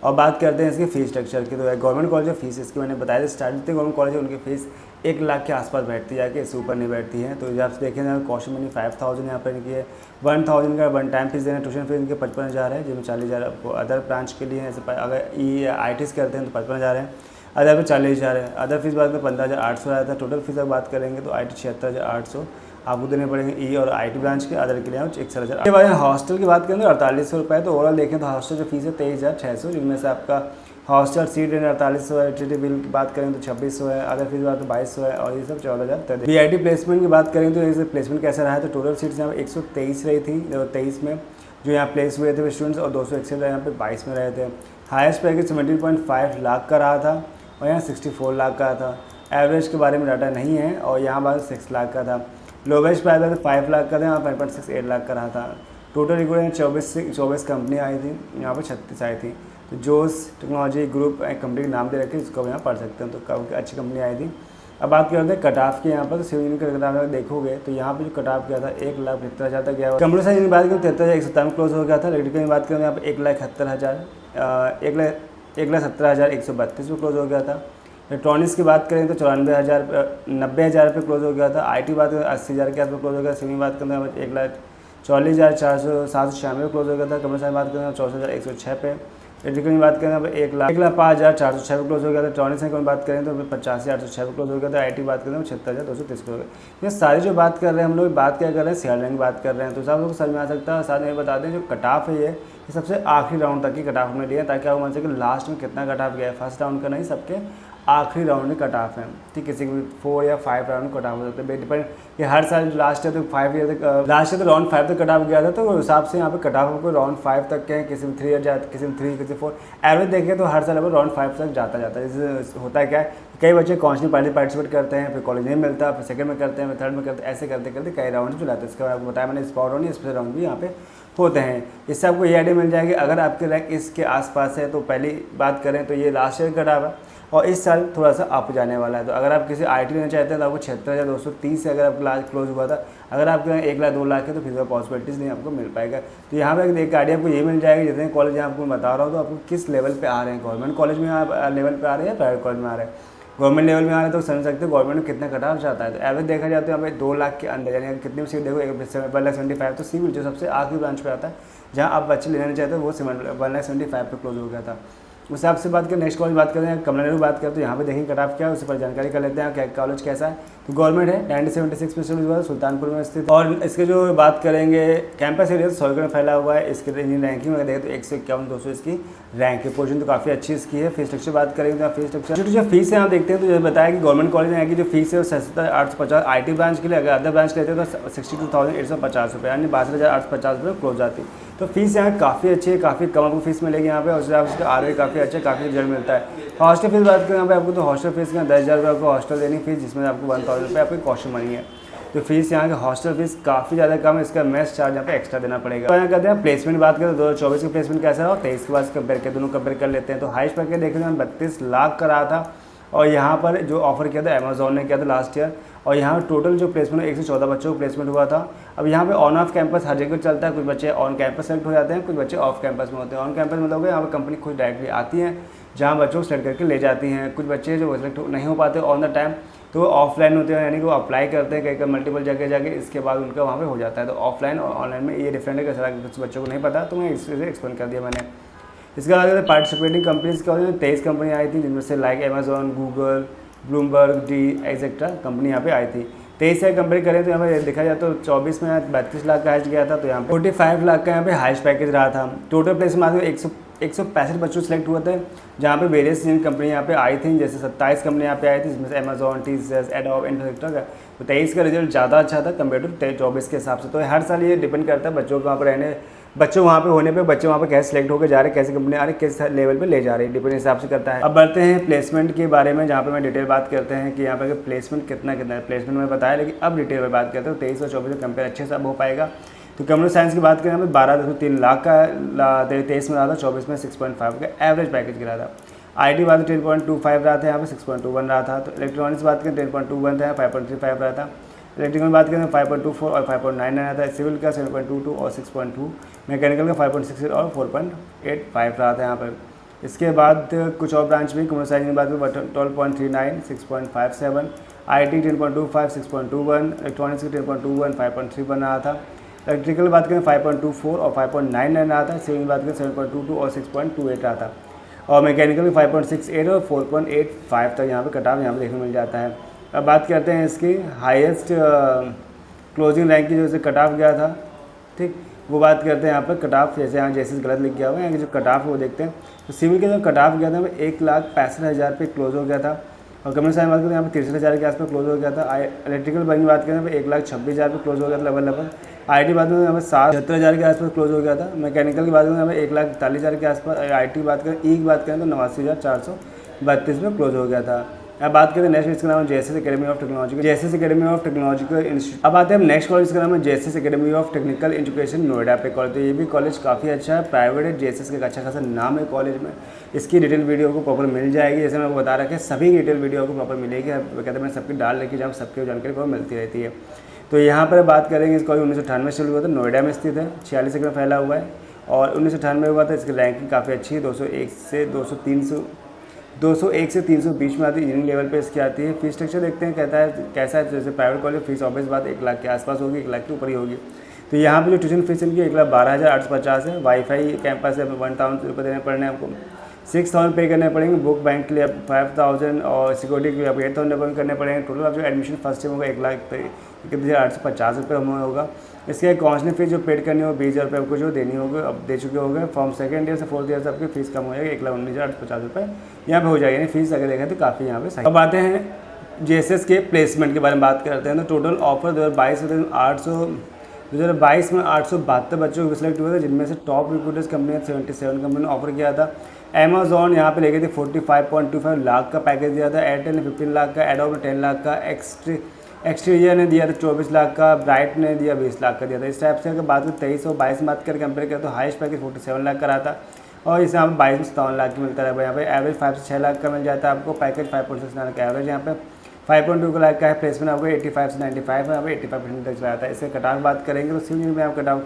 और बात करते हैं इसकी फ़ीस स्ट्रक्चर की, तो गवर्नमेंट कॉलेज है, फीस इसकी मैंने बताया स्टार्ट जितने गवर्नमेंट कॉलेज है उनकी फ़ीस 1 लाख के आसपास बैठती है, कि इससे ऊपर नहीं बैठती है। तो जब आप देखें ना, कॉशन मनी 5000 यहाँ पर इनकी है, 1000 का वन टाइम फीस देना, ट्यूशन फीस इनके 55,000 है, जिसमें 40,000 आपको अदर ब्रांच के लिए है। अगर IITs करते हैं तो 55,000 है, अदर पे 40,000 है। अदर फीस बात करें 15,800 आया था। टोटल फीस अगर बात करेंगे तो IT 76,800 आपको देने पड़ेंगे ई और IT ब्रांच के, अदर के लिए 61,000। के बाद हॉस्टल की बात करें तो 4800 रुपये। तो ओवरऑल देखें तो हॉस्टल जो फीस है 23,600, जिनमें से आपका हॉस्टल सीट रेंट 4800 है, TT बिल की बात करें तो 2600 है, अदर फीस बात तो 2200 है, और ये सब 14,000। BIT प्लेसमेंट की बात करें तो इस प्लेसमेंट कैसा रहा है, तो टोटल सीट्स यहाँ पे 123 रही थी 23 में जो यहाँ प्लेस हुए थे स्टूडेंट्स, और 261 यहाँ पे 22 में रहे थे। हाईएस्ट पैकेज 17.5 लाख का रहा था, और यहाँ 64 लाख का था। एवरेज के बारे में डाटा नहीं है, और यहाँ बात 6 लाख का था। लोवेस्ट प्राइस 5 लाख का था, यहाँ 5.68 लाख का रहा था। टोटल रिक्रूटमेंट 24 कंपनी आई थी, यहाँ पर 36 आई थी। तो जोस टेक्नोलॉजी ग्रुप एक कंपनी के नाम दे रखे, इसको यहाँ पढ़ सकते हैं। तो काफ़ी अच्छी कंपनी आई थी। अब बात करते हैं कट ऑफ की। यहाँ पर तो सिविल इंजीनियरिंग का कट ऑफ देखोगे तो यहाँ पे जो कट ऑफ किया था 1,75,000 तक गया। कंप्यूटर साइंस की बात करें 73,197 में क्लोज हो गया था। इलेक्ट्रिकल की बात करें यहाँ पर 1,70,132 में क्लोज हो गया था। इलेक्ट्रॉनिक्स की बात करें तो 90,000 पे क्लोज हो गया था। IT बात करें 80,000 के आसपास क्लोज हो गया। सिविल बात करें 1,44,796 क्लोज हो गया था। कंप्यूटर साइंस बात करें 64,106 पे। इलेक्ट्रिकल की बात करें तो 1,05,406 पे क्लोज हो गया था। इलेक्ट्रॉनिक्स की बात करें तो 85,806 पे क्लोज हो गया था। IT बात करें तो 76,230 पे हो गया। ये सारी जो बात कर रहे हैं हम लोग बात क्या कर रहे हैं, शेयर रैंक बात कर रहे हैं। तो सब लोग समझ में आ सकता है। साथ में बता दें जो कट ऑफ है ये सबसे आखिरी राउंड तक की कट ऑफ में लिए, ताकि आपको मान सके लास्ट में कितना कट ऑफ गया है। फर्स्ट राउंड का नहीं, सबके आखिरी राउंड में कट ऑफ है। ठीक, किसी को 4 या 5 राउंड कट ऑफ हो सकता है, डिपेंड। ये हर साल लास्ट ईयर तो 5 ईयर तक, लास्ट ईयर तो राउंड 5 तक कट ऑफ गया था। तो उस हिसाब से यहाँ पे कट ऑफ आपको राउंड 5 तक के हैं, किसी में 3 जाते, किसी में 3, किसी 4। एवरेज देखें तो हर साल अब राउंड 5 तक जाता है। जैसे होता है क्या है, कई बच्चे काउंसलिंग पहले पार्टिसिपेट करते हैं, फिर कॉलेज नहीं मिलता, फिर सेकंड में करते हैं, फिर थर्ड में करते हैं, ऐसे करते करते कई राउंड चलाते हैं। इसके बाद आपको बताया मैंने स्पॉट राउंड, स्पेशल राउंड भी यहाँ पे होते हैं। इससे आपको ये आइडिया मिल जाएगी। अगर आपके रैंक इसके आसपास है तो पहली बात करें तो ये लास्ट ईयर कट ऑफ है, और इस साल थोड़ा सा अप जाने वाला है। तो अगर आप किसी IT लेना चाहते हैं तो आपको 76,230 से अगर आपका लास्ट क्लोज हुआ था, अगर आपके 1,02 लाख है तो फिर पॉसिबिलिटीज़ नहीं आपको मिल पाएगा। तो यहाँ पर एक आइडिया आपको ये मिल जाएगा, जितने कॉलेज आपको बता रहा हूँ तो आपको किस लेवल पे आ रहे हैं, गवर्नमेंट कॉलेज में आप लेवल पे आ रहे हैं या प्राइवेट कॉलेज में आ रहे हैं। गवर्नमेंट लेवल में आ रहे हैं तो समझ सकते हो गवर्नमेंट में कितना कट ऑफ जाता है। तो एवरेज देखा जाए तो यहाँ पे 2 लाख के अंदर, यानी कितनी सीट देखो 1,75,000। तो सिविल जो सबसे आखिरी ब्रांच पे आता है, जहाँ आप बच्चे लेना चाहते हो, वो 1,75,000 पे क्लोज हो गया था। उस हिसाब से बात करें, नेक्स्ट कॉलेज बात करते हैं, कमला नेहरू बात करें तो यहाँ पे देखेंगे कट ऑफ क्या है, उस पर जानकारी कर लेते हैं क्या कॉलेज कैसा है। तो गवर्नमेंट है 976% हुआ है, सुल्तानपुर में स्थित। और इसके जो बात करेंगे कैंपस एरिया 100 एकड़ में फैला हुआ है। इसके रैंकिंग में देखें तो 151-200 इसकी रैंक है। पोजीशन तो काफ़ी अच्छी इसकी है। फीस स्ट्रक्चर बात करेंगे तो फीस स्ट्रक्चर जो फीस है यहाँ देखते हैं तो ये बताया कि गवर्नमेंट कॉलेज में जो फीस है वो 67,850 IT ब्रांच के लिए, अगर अदर ब्रांच लेते हैं तो 62,850 रुपये, यानी 62,850 रुपये क्लोज जाती है। तो फीस यहाँ काफ़ी अच्छी है, काफ़ी कम आपको फीस मिलेगी यहाँ पे। और उसके ROI काफ़ी अच्छा, काफ़ी रिजल्ट मिलता है। हॉस्टल फीस बात करें यहाँ पे आपको, तो हॉस्टल फीस का 10,000 रुपये आपको हॉस्टल देनी फीस, जिसमें आपको 1,000 रुपये आपकी कॉशन मनी है। तो फीस यहाँ की हॉस्टल फीस काफ़ी ज़्यादा कम है। इसका मेस चार्ज यहाँ पे एक्स्ट्रा देना पड़ेगा। तो यहाँ कहते हैं प्लेसमेंट बात करें तो 2024 का प्लेसमेंट कैसा रहा और 23 के बाद कंपेयर कर, दोनों कंपेयर कर लेते हैं। तो हाईएस्ट पैकेज देखें तो 32 लाख का रहा था, और यहाँ पर जो ऑफर किया था अमेजोन ने किया था लास्ट ईयर। और यहाँ टोटल जो प्लेसमेंट 114 बच्चों को प्लेसमेंट हुआ था। अब यहाँ पे ऑन ऑफ कैंपस हर जगह चलता है, कुछ बच्चे ऑन कैंपस सेलेक्ट हो जाते हैं, कुछ बच्चे ऑफ कैंपस में होते हैं। ऑन कैंपस मतलब यहाँ पर कंपनी खुद डायरेक्टली आती है, जहाँ बच्चों को सेलेक्ट करके ले जाती हैं। कुछ बच्चे जो सेलेक्ट नहीं हो पाते ऑन द टाइम, तो वो ऑफलाइन होते हैं, यानी कि वो अप्लाई करते हैं कई मल्टीपल जगह जाके, इसके बाद उनका वहाँ पे हो जाता है। तो ऑफलाइन और ऑनलाइन में ये डिफरेंट है, कैसा कुछ बच्चों को नहीं पता, तो मैं इससे एक्सप्लेन कर दिया मैंने। इसके बाद पार्टिसिपेटिंग कंपनीज क्या होती है, 23 कंपनी आई थी, जिनमें से like Amazon, Google, Bloomberg, D etcetera company यहाँ पे आई थी। 23 से कंपेयर करें तो यहाँ पे देखा जाए तो 24 में 32 लाख का हाइस्ट गया था, तो यहाँ पे 45 लाख का यहाँ पे हाइस्ट पैकेज रहा था। टोटल प्लेसमेंट में 165 बच्चों सेलेक्ट हुए थे, जहाँ पे वेरियस कंपनी यहाँ पे आई थी, जैसे 27 कंपनी यहाँ पे आई थी, जिसमें से अमेजोन, TCS, एडोब, इन्फोसिस का। तो 23 का रिजल्ट ज़्यादा अच्छा था कम्पेयर टू 24 के हिसाब से। तो हर साल ये डिपेंड करता है बच्चों को वहाँ पर रहने, बच्चों वहाँ पे होने पे, बच्चे वहाँ पे कैसे सेलेक्ट होकर जा रहे हैं, कैसे कंपनी आ रही है, किस लेवल पे ले जा रही है, डिपेंड हिसाब से करता है। अब बढ़ते हैं प्लेसमेंट के बारे में, जहाँ पे मैं डिटेल बात करते हैं कि यहाँ पे प्लेसमेंट कितना है। प्लेसमेंट में बताया, लेकिन अब डिटेल में बात करते हैं। 23 और 24 में कंपेयर अच्छे से अब हो पाएगा। तो कंप्यूटर साइंस की बात करें यहाँ पे 12.3 लाख का 23 में रहा था, 24 में 6.5 का एवरेज पैकेज गिरा था। IT बात 10.25 रहा था, यहाँ पे 6.21 रहा था। तो इलेक्ट्रॉनिक्स बात करें 10.21 था, 5.35 रहा था। इलेक्ट्रिकल में बात करें तो 5.24 और 5.99 आता है, सिविल का 7.22 और 6.2, मैकेनिकल का 5.68 और 4.85 रहा था यहाँ पर। इसके बाद कुछ और ब्रांच में कंप्यूटर साइंस की बात करें 12.39, 6.57, IT 10.25, 6.21, इलेक्ट्रॉनिक्स की 10.21, 5.31 रहा था। इलेक्ट्रिकल बात करें 5.24 और 5.99 रहा था, सिविल बात करें 7.22 और 6.28 रहा था, और मैकेनिकल में 5.68 और 4.85 तक यहाँ पे कट ऑफ यहाँ पे देखने को मिल जाता है। अब बात करते हैं इसकी हाईएस्ट क्लोजिंग रैंक की जो कट ऑफ गया था, ठीक, वो बात करते हैं यहाँ पर कट ऑफ। जैसे यहाँ जैसे गलत लिख गया हुआ है, यहाँ की जो कट ऑफ है वो देखते हैं। तो सिविल का जो कट ऑफ गया था वो 1,65,000 पे क्लोज हो गया था, और कंप्यूटर साइंस बात करें यहाँ पे 63,000 के आसपास क्लोज हो गया था। इलेक्ट्रिकल की बात करें तो 1,26,000 पे क्लोज हो गया था लगभग। IT बात करें यहाँ पे 76,000 के आसपास क्लोज हो गया था। मैकेनिकल की बात करें यहाँ पे 1,41,000 के आसपास। IT बात करें की बात करें तो 89,432 में क्लोज हो गया था। अब बात करें नेक्स्ट, इसका नाम है JSS academy of technology, JSS academy of technological institute. अब आते हैं नेक्स्ट कॉलेज, इसका नाम है JSS academy of technical education Noida पे कॉलेज। तो ये भी कॉलेज काफ़ी अच्छा है, प्राइवेट है, JSS का अच्छा खासा नाम है कॉलेज में। इसकी डिटेल वीडियो को प्रॉपर मिल जाएगी, जैसे मैं बता रखा है सभी डिटेल वीडियो को प्रॉपर मिलेगी। कहते हैं मैं सबकी डाल रखी जहाँ सबकी जानकारी को मिलती रहती है। तो यहाँ पर बात करेंगे, इस कॉलेज 1998 में शुरू हुआ था, नोएडा में स्थित है, 46 एकड़ में फैला हुआ है, और 1998 में हुआ था। इसकी रैंकिंग काफ़ी अच्छी है, 201 से 320 में आती है, इंजीनियरिंग लेवल पे इसकी आती है। फीस स्ट्रक्चर देखते हैं कहता है कैसा है। जैसे प्राइवेट कॉलेज फीस ऑब्वियस बात 1 लाख के आसपास होगी, 1 लाख के ऊपर ही होगी। तो यहाँ पे जो ट्यूशन फीस इनकी 1,12,850 है। वाईफाई कैंपस है, 1,000 रुपये देने पड़ने आपको, 6,000 पे करने पड़ेंगे। बुक बैंक के लिए 5,000 और सिक्योरिटी के लिए आपको 8,000 करने पड़ेंगे। टोटल आप जो एडमिशन फर्स्ट टाइम होगा 1,31,850 रुपये होगा। इसके काउंसलिंग फीस जो पेड करनी होगी 20,000 रुपये आपको जो देनी होगी, अब दे चुके होंगे। फ्रॉम सेकंड ईयर से 4th ईयर से आपकी फीस कम हो जाएगी, 1,19,850 रुपये यहाँ पे हो जाएगी। फीस अगर देखें तो काफ़ी यहाँ पे सही। अब आते हैं JSS के प्लेसमेंट के बारे में बात करते हैं। तो टोटल ऑफर 2022 में 872 बच्चों को सिलेक्ट हुए थे, जिनमें से टॉप रिक्रूटर्स कंपनी 77 कंपनी ने ऑफर किया था। अमेजॉन यहाँ पे लेके थे 45.25 लाख का पैकेज दिया था, एयरटेल ने 15 लाख का, एडोब ने 10 लाख का, एक्सटीरियर ने दिया था 24 लाख का, ब्राइट ने दिया 20 लाख का दिया था। इस टाइप से अगर बात करें 23 और 22 में बात कर कंपेयर करें तो हाईएस्ट पैकेज 47 लाख का रहा था, और इस यहाँ पर 22 में 57 लाख की मिलता है। यहाँ पे एवरेज 5 से 6 लाख का मिल जाता है आपको पैकेज, 5.6 लाख का एवरेज, यहाँ पे 5.2 लाख का है। प्लेसमेंट आपको 85 से 95 है, यहाँ पे 85% तक चला जाता है। इससे कट ऑफ बात करेंगे तो सिविल में आपका कट ऑफ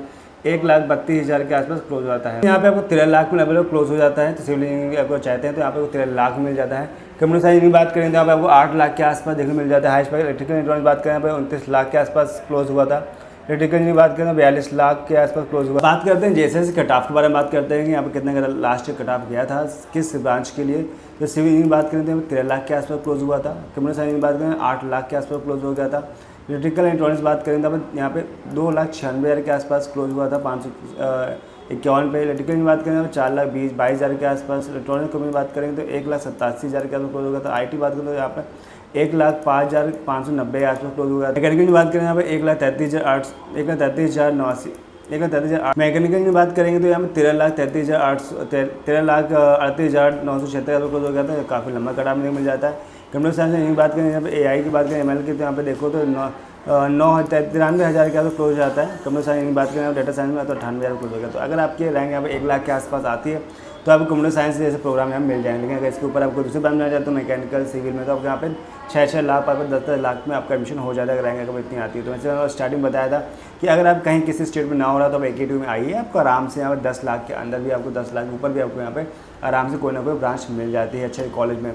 1,32,000 के आसपास क्लोज हो जाता है। यहाँ पे आपको 13 लाख में लेवल क्लोज हो जाता है। तो सिविल इंजीनियरिंग आपको चाहते हैं तो यहाँ पे 13 लाख मिल जाता है। कंप्यूटर साइंस की बात करें तो यहाँ पे आपको 8 लाख के आसपास देखने मिल जाता है। हाईएस्ट पैकेज इलेक्ट्रिकल इलेक्ट्रॉनिक्स बात करें यहाँ पे 29 लाख के आसपास क्लोज हुआ था। इलेक्ट्रिकल की बात करें तो 42 लाख के आसपास क्लोज हुआ। बात करते हैं JSS कट ऑफ के बारे में बात करते हैं कि यहाँ पे कितने का लास्ट कट ऑफ गया था किस ब्रांच के लिए। तो सिविल इंजीनियरिंग बात करें तो 13 लाख के आसपास क्लोज हुआ था। कंप्यूटर साइंस की बात करें 8 लाख के आसपास क्लोज हो गया था। इलेक्ट्रिकल इलेक्ट्रॉनिक्स बात करें तो यहाँ पे 2,96,000 के आसपास क्लोज हुआ था, 551 पे। इलेक्ट्रिकल की बात करें तो 4,22,000 के आसपास। इलेक्ट्रॉनिक कंपनी की बात करेंगे तो 1,87,000 के आसपास क्लोज हो गया था। IT बात करें तो यहाँ पे 1,05,590 के आसपास क्लोज हो गया था। मैकेनिकल की बात करें यहाँ पे 1,33,000 मैकेनिकल की बात करेंगे तो यहाँ पे 13,38,976 क्लोज हो गया था। काफ़ी लंबा कट ऑफ मिल जाता है। कंप्यूटर साइंस की बात करें यहाँ पे AI की बात करें ML की तो यहाँ पे देखो तो 93,000 के आसपास क्लोज हो जाता है। कंप्यूटर साइंस की बात करें डेटा साइंस में तो 98,000 क्लोज हो गया। तो अगर आपकी रैंक यहाँ पे 1 लाख के आसपास आती है तो आपको कंप्यूटर साइंस जैसे प्रोग्राम यहाँ मिल जाएंगे। लेकिन अगर इसके ऊपर आपको दूसरे ब्रांच में जाए तो मैकेनिकल सिविल में तो आपको यहाँ पे 6-6 लाख 10-10 लाख में आपका एडमिशन हो जाता है अगर रैंक अगर इतनी आती है। तो वैसे स्टार्टिंग बताया था कि अगर आप कहीं किसी स्टेट में ना हो रहा तो आप AKTU में आइए, आपको आराम से यहाँ पर 10 लाख के अंदर भी आपको 10 लाख के ऊपर भी आपको यहाँ पे आराम से कोई ना कोई ब्रांच मिल जाती है अच्छे कॉलेज में।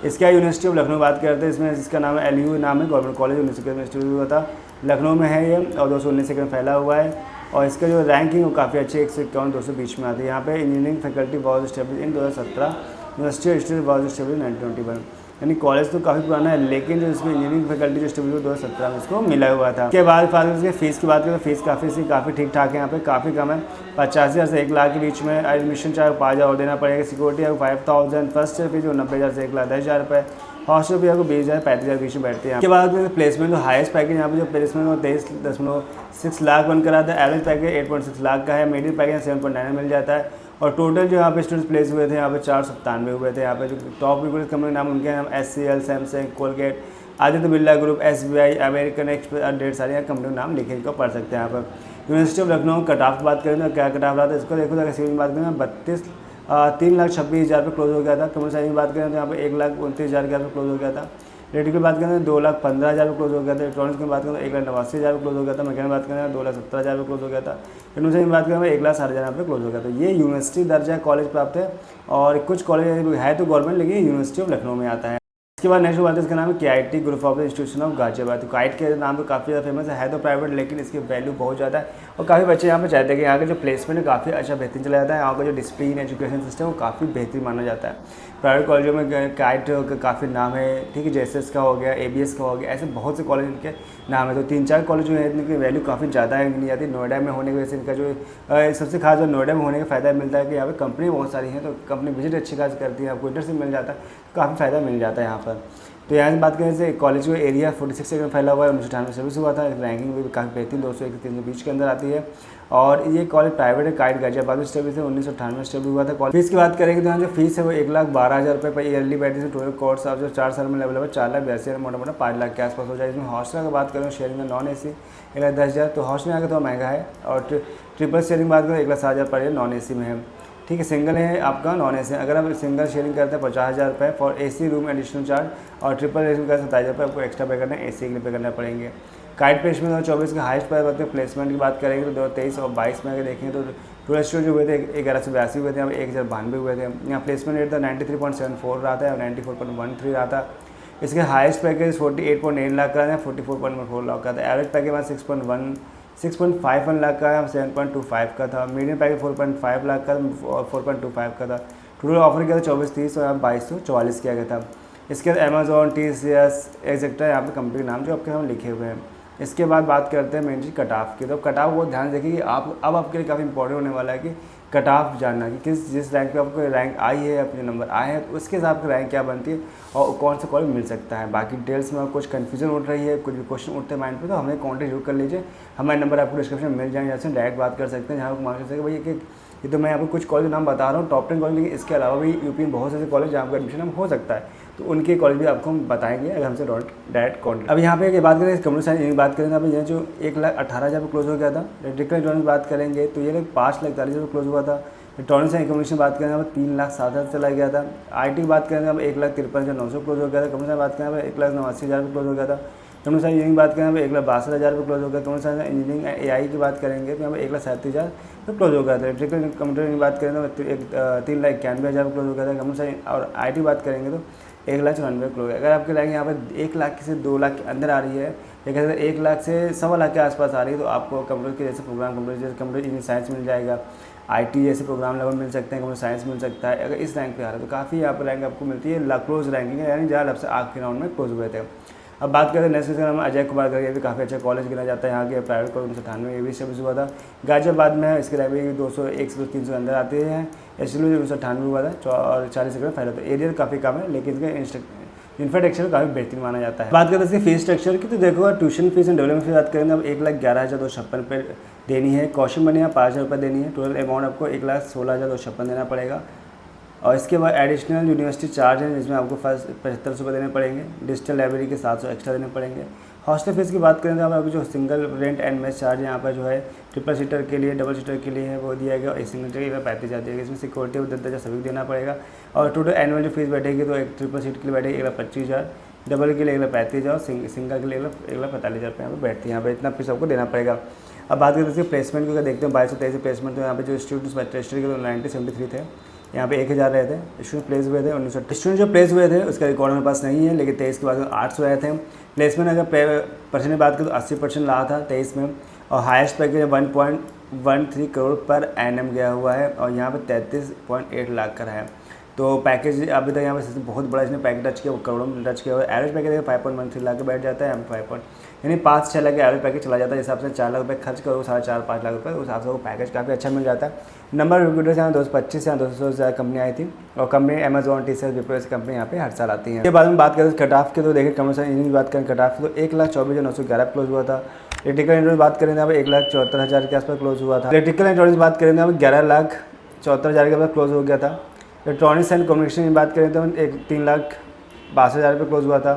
इसका यूनिवर्सिटी ऑफ लखनऊ बात करते हैं, इसमें इसका नाम है LU नाम है, गवर्नमेंट कॉलेज यूनिवर्सिटी हुआ था, लखनऊ में है ये, और 219 एकड़ फैला हुआ है। और इसका जो रैंकिंग वो काफ़ी अच्छी 151 220 में आती है। यहाँ पे engineering faculty was establish in 2017, university was establish 1921, यानी कॉलेज तो काफ़ी पुराना है लेकिन जो इसमें इंजीनियरिंग फैकल्टी जो एस्टेब्लिश 2017 में इसको मिला हुआ था। उसके बाद इसके फीस की बात करें तो फीस काफ़ी ठीक ठाक है, यहाँ पे काफ़ी कम है, 85,000 से 1 लाख के बीच में। एडमिशन चार्ज 5,000 और देना पड़ेगा। सिक्योरिटी आपको 5,000, फर्स्ट ईयर फीस 90,000 से 1,10,000 रुपये। हॉस्टल भी आपको 20,000 35,000 बीच में बैठते हैं। उसके बाद प्लेसमेंट तो हाईएस्ट पैकेज यहाँ पे जो प्लेसमेंट वो 23.6 लाख बनकर आता है। एवरेज पैकेज 8.6 लाख का है। मीडियम पैकेज 7.9 मिल जाता है। और टोटल जो यहाँ पे स्टूडेंट्स प्लेस हुए थे यहाँ पे 497 हुए थे। यहाँ पे जो टॉप रिक्रूटर्स कंपनी नाम उनके नाम SCL, Samsung, Colgate, Aditya Birla group, SBI, American express, ढेर सारे कंपनी नाम लिखे को पढ़ सकते हैं यहाँ पर। University of Lucknow cut off बात करें तो क्या कट ऑफ रहा था इसको देखो। अगर सिविल की बात करें 3,26,000 पे क्लोज हो गया था। कंप्यूटर साइंस की बात करें तो यहाँ पे 1,29,000 के आसपास क्लोज हो गया था। इलेक्ट्रिकल बात करें तो 2,15,000 पे क्लोज हो गया था। इलेक्ट्रॉनिक्स की बात करें तो 1,89,000 पे क्लोज हो गया था। मैकेनिकल बात करें तो 2,70,000 पे क्लोज हो गया था। टेक्नोलॉजी की बात करें तो 1,60,000 पे क्लोज हो गया था। ये यूनिवर्सिटी दर्जा कॉलेज प्राप्त है और कुछ कॉलेज है तो गवर्नमेंट, लेकिन यूनिवर्सिटी ऑफ लखनऊ में आता है। इसके बाद नेक्स्ट बात है, इसका नाम है KIT group of institution of Ghaziabad. तो KIT के नाम तो काफ़ी ज़्यादा फेमस है तो प्राइवेट, लेकिन इसकी वैल्यू बहुत ज़्यादा है और काफ़ी बच्चे यहाँ पे चाहते हैं कि यहाँ का जो प्लेसमेंट है काफ़ी अच्छा बेहतरीन चला जाता है। यहाँ का जो डिसिप्लिन एजुकेशन सिस्टम वो काफ़ी बेहतरीन माना जाता है। प्राइवेट कॉलेजों में KIT का काफ़ी नाम है, ठीक है। JSS का हो गया, ABS का हो गया, ऐसे बहुत से कॉलेज इनके नाम है। तो 3-4 कॉलेज जो है इनकी वैल्यू काफ़ी ज़्यादा है इनकी जाती है। नोएडा में होने की वजह से इनका जो सबसे खास जो नोएडा में होने का फ़ायदा मिलता है कि यहाँ पे कंपनी बहुत सारी हैं, तो कंपनी विजिट अच्छी खास करती है, आपको इंटर्नशिप मिल जाता है, काफ़ी फ़ायदा मिल जाता है यहाँ पर। तो यहाँ से बात करें जैसे कॉलेज का एरिया 46 एकड़ में फैला हुआ है, 1998 सर्विस हुआ था। रैंकिंग भी काफ़ी बेहतरीन 201 से 320 के अंदर आती है और ये कॉलेज प्राइवेट है। KIT गाजियाबाद में स्टेब्लिश है, 1998 में स्टेब्लिश हुआ था। कॉलेज फीस की बात करेंगे तो यहाँ जो फीस है वो 1,12,000 रुपये पर ईयरली बैठे से टोटल कोर्स आप जो 4 साल में लेवल है 4,82,000 मोटा 5 लाख के आसपास हो जाए। इसमें हॉस्टल की बात करें शेयरिंग में नॉन AC 1,10,000, तो हॉस्टल में आकर थोड़ा महंगा है। और ट्रिपल शेयरिंग बात करें 1,07,000 पर ईयर नॉन AC में है, ठीक है। सिंगल है आपका नॉन AC, अगर आप सिंगल शेयरिंग करते हैं 50,000 रुपये for AC room additional charge, और ट्रिपल शेयरिंग का 27,000 रुपये आपको एक्स्ट्रा पे करना है, AC के लिए पे करना पड़ेंगे। KIT प्लेसमेंट 2024 का हाईएस्ट प्राइस बात करें प्लेसमेंट की बात करेंगे तो 2023 और 22 में अगर देखेंगे तो टूरिस्ट स्टूडेंट जो हुए थे 1182 हुए थे, यहाँ 1,092 हुए थे। यहाँ प्लेसमेंट रेट था 93.74 रहा था और 94.13 रहा था। इसके हाईएस्ट पैकेज 48.8 लाख का था, 44.14 लाख का था। एवरेज पैकेज 6.51 लाख का है, 7.25 का था। मीडियम पैकेज 4.5 लाख का और 4.25 का था। टोटल ऑफर किया था 2430 और यहाँ 2244 किया गया था। इसके बाद Amazon, TCS एक्सेट्रा यहाँ पे कंपनी के नाम जो आपके सामने लिखे हुए हैं। इसके बाद बात करते हैं मेन चीज़ कट ऑफ की। तो कट ऑफ बहुत ध्यान देखिए कि आप अब आपके लिए काफ़ी इंपॉर्टेंट होने वाला है कि कट ऑफ जानना कि जिस रैंक पे आपको रैंक आई है, अपने नंबर आए हैं, तो उसके हिसाब से रैंक क्या बनती है और कौन सा कॉलेज मिल सकता है। बाकी डिटेल्स में कुछ कन्फ्यूजन उठ रही है, कुछ भी क्वेश्चन उठते हैं माइंड पे, तो हमें कॉन्टेक्ट जरूर कर लीजिए। हमारे नंबर आपको डिस्क्रिप्शन में मिल जाएंगे, जहाँ से डायरेक्ट बात कर सकते हैं, जहाँ पर मान सकते हैं भैया कि ये तो मैं आपको कुछ कॉलेज नाम बता रहा हूँ टॉप 10 कॉलेज, लेकिन इसके अलावा भी यूपी में बहुत सारे कॉलेज जहाँ पर एडमिशन हम हो सकता है, तो उनके कॉलेज भी आपको हम बताएंगे अगर हमसे डायरेक्ट कॉन्टेक्ट। अब यहाँ पे बात करें कंप्यूटर साइंस की बात करें तो ये जो 1,18,000 पे क्लोज हो गया था। इलेक्ट्रिकल इलेक्ट्रॉनिक्स बात करेंगे तो ये 5,41,000 पे क्लोज हुआ था। इलेक्ट्रॉनिक्स एंड कम्युनिकेशन बात करें 3,07,000 चला गया था। IT बात करें अब 1,53,900 क्लोज हो गया था। कंप्यूटर साइंस बात करें 1,89,000 पे क्लोज हो गया था। कंप्यूटर साइंस इंजीनियरिंग बात करें 1,62,000 पे क्लोज हो गया। कंप्यूटर साइंस इंजीनियरिंग AI की बात करेंगे तो यहाँ पर 1,37,000 पे क्लोज हो गया था। इलेक्ट्रिकल कंप्यूटर की बात करें तो 3,91,000 पे क्लोज हो गया था। कंप्यूटर साइंस और IT बात करेंगे तो 1,94,000 क्लोज। अगर आपकी रैंक यहाँ पर 1 लाख से 2 लाख के अंदर आ रही है, या कहते हैं 1 लाख से 1.25 लाख के आसपास आ रही है, तो आपको कंप्यूटर के जैसे प्रोग्राम कंप्यूटर जैसे कंप्यूटर इंजीनियरिंग साइंस मिल जाएगा, IT जैसे प्रोग्राम लेवल मिल सकते हैं, कंप्यूटर साइंस मिल सकता है। अगर इस रैंक पे आ रहा है तो काफ़ी यहाँ पर रैंक आपको मिलती है। क्लोज रैंकिंग है, यानी जहाँ आपसे आखिरी राउंड में क्लोज हुए थे। अब बात करें नेक्स्ट का नाम अजय कुमार करके, भी काफ़ी अच्छा कॉलेज गिना जाता है। यहाँ के प्राइवेट कॉलेज 1998 ये भी स्टेब्लिश हुआ था। गाजियाबाद में है, इसकी रैंकिंग 201 से 300 अंदर आते हैं। SLU 1998 हुआ था और 40 एकड़ फैला था। एरिया काफ़ी कम है, लेकिन इसका इंफ्रास्ट्रक्चर काफ़ी बेहतरीन माना जाता है। बात करें इसकी फीस स्ट्रक्चर की तो देखो, tuition fees and development fees बात करेंगे अब 1,11,256 पे देनी है। कौशन मनी 5,000 रुपये देनी है। टोटल अमाउंट आपको 1,16,256 देना पड़ेगा। और इसके बाद एडिशनल यूनिवर्सिटी चार्ज है, जिसमें आपको फर्स्ट 75 रुपये देने पड़ेंगे। डिजिटल लाइब्रेरी के 700 एक्स्ट्रा देने पड़ेंगे। हॉस्टल फीस की बात करें तो आपको जो single rent and mess charge यहाँ पर जो है ट्रिपल सीटर के लिए, डबल सीटर के लिए है वो दिया गया, और सिंगल सीटर के लिए 35,000 दिया गया। इसमें सिक्योरिटी और 10,000 सभी देना पड़ेगा। और टोटल एनुअल जो फीस बैठेगी तो एक ट्रिपल सीट के लिए बैठेगी 1,25,000, डबल के लिए 1,35,000 और सिंगल के लिए 1,45,000 रुपये यहाँ पर बैठती है। यहाँ पर इतना फीस आपको देना पड़ेगा। अब बात करते हैं प्लेसमेंट को, देखते हैं 2223 प्लेसमेंट। तो यहाँ पे जो स्टूडेंट्स रजिस्टर के 9073 थे, यहाँ पे 1,000 रहे थे स्टूडेंट प्लेस हुए थे। 1900 स्टूडेंट जो प्लेस हुए थे उसका रिकॉर्ड मेरे पास नहीं है, लेकिन 23 के बाद 800 आए थे। प्लेसमेंट अगर परसेंट की बात करें तो 80% रहा था 23 में, और हाईएस्ट पैकेज 1.13 करोड़ पर एनएम गया हुआ है, और यहाँ पर 33.8 लाख का है। तो पैकेज अभी तक यहाँ पे बहुत बड़ा इसने पैकेज टच किया, करोड़ों में टच किया हुआ है। एवरेज पैकेज 5.13 लाख के बैठ जाता है, यहाँ पे 5 यानी 5-6 लाख के एवरेज पैकेज चला जाता है। इस हिसाब से 4 लाख रुपये खर्च करो, 4.5-5 लाख रुपये, उस हिसाब से वो पैकेज काफ़ी अच्छा मिल जाता है। नंबर ऑफ रिक्रूटर्स यहाँ 225 या 200 से ज़्यादा कंपनी आई थी, और कंपनी Amazon, TCS, विप्रो ऐसी कंपनी यहाँ पे हर साल आती है। इसके बाद में बात करें कट ऑफ के, तो देखिए कमर्शियल इंजीनियरिंग की बात करें कट ऑफ तो 1,24,911 क्लोज हुआ था। इलेक्ट्रिकल इंजीनियरिंग बात करें यहाँ पे 1,74,000 के आसपास क्लोज हुआ था। इलेक्ट्रिकल इंजीनियरिंग बात करें यहाँ पे 11,74,000 के आसपास क्लोज हो गया था। इलेक्ट्रॉनिक्स एंड कम्युनिकेशन की बात करें तो 3,62,000 पे क्लोज हुआ था।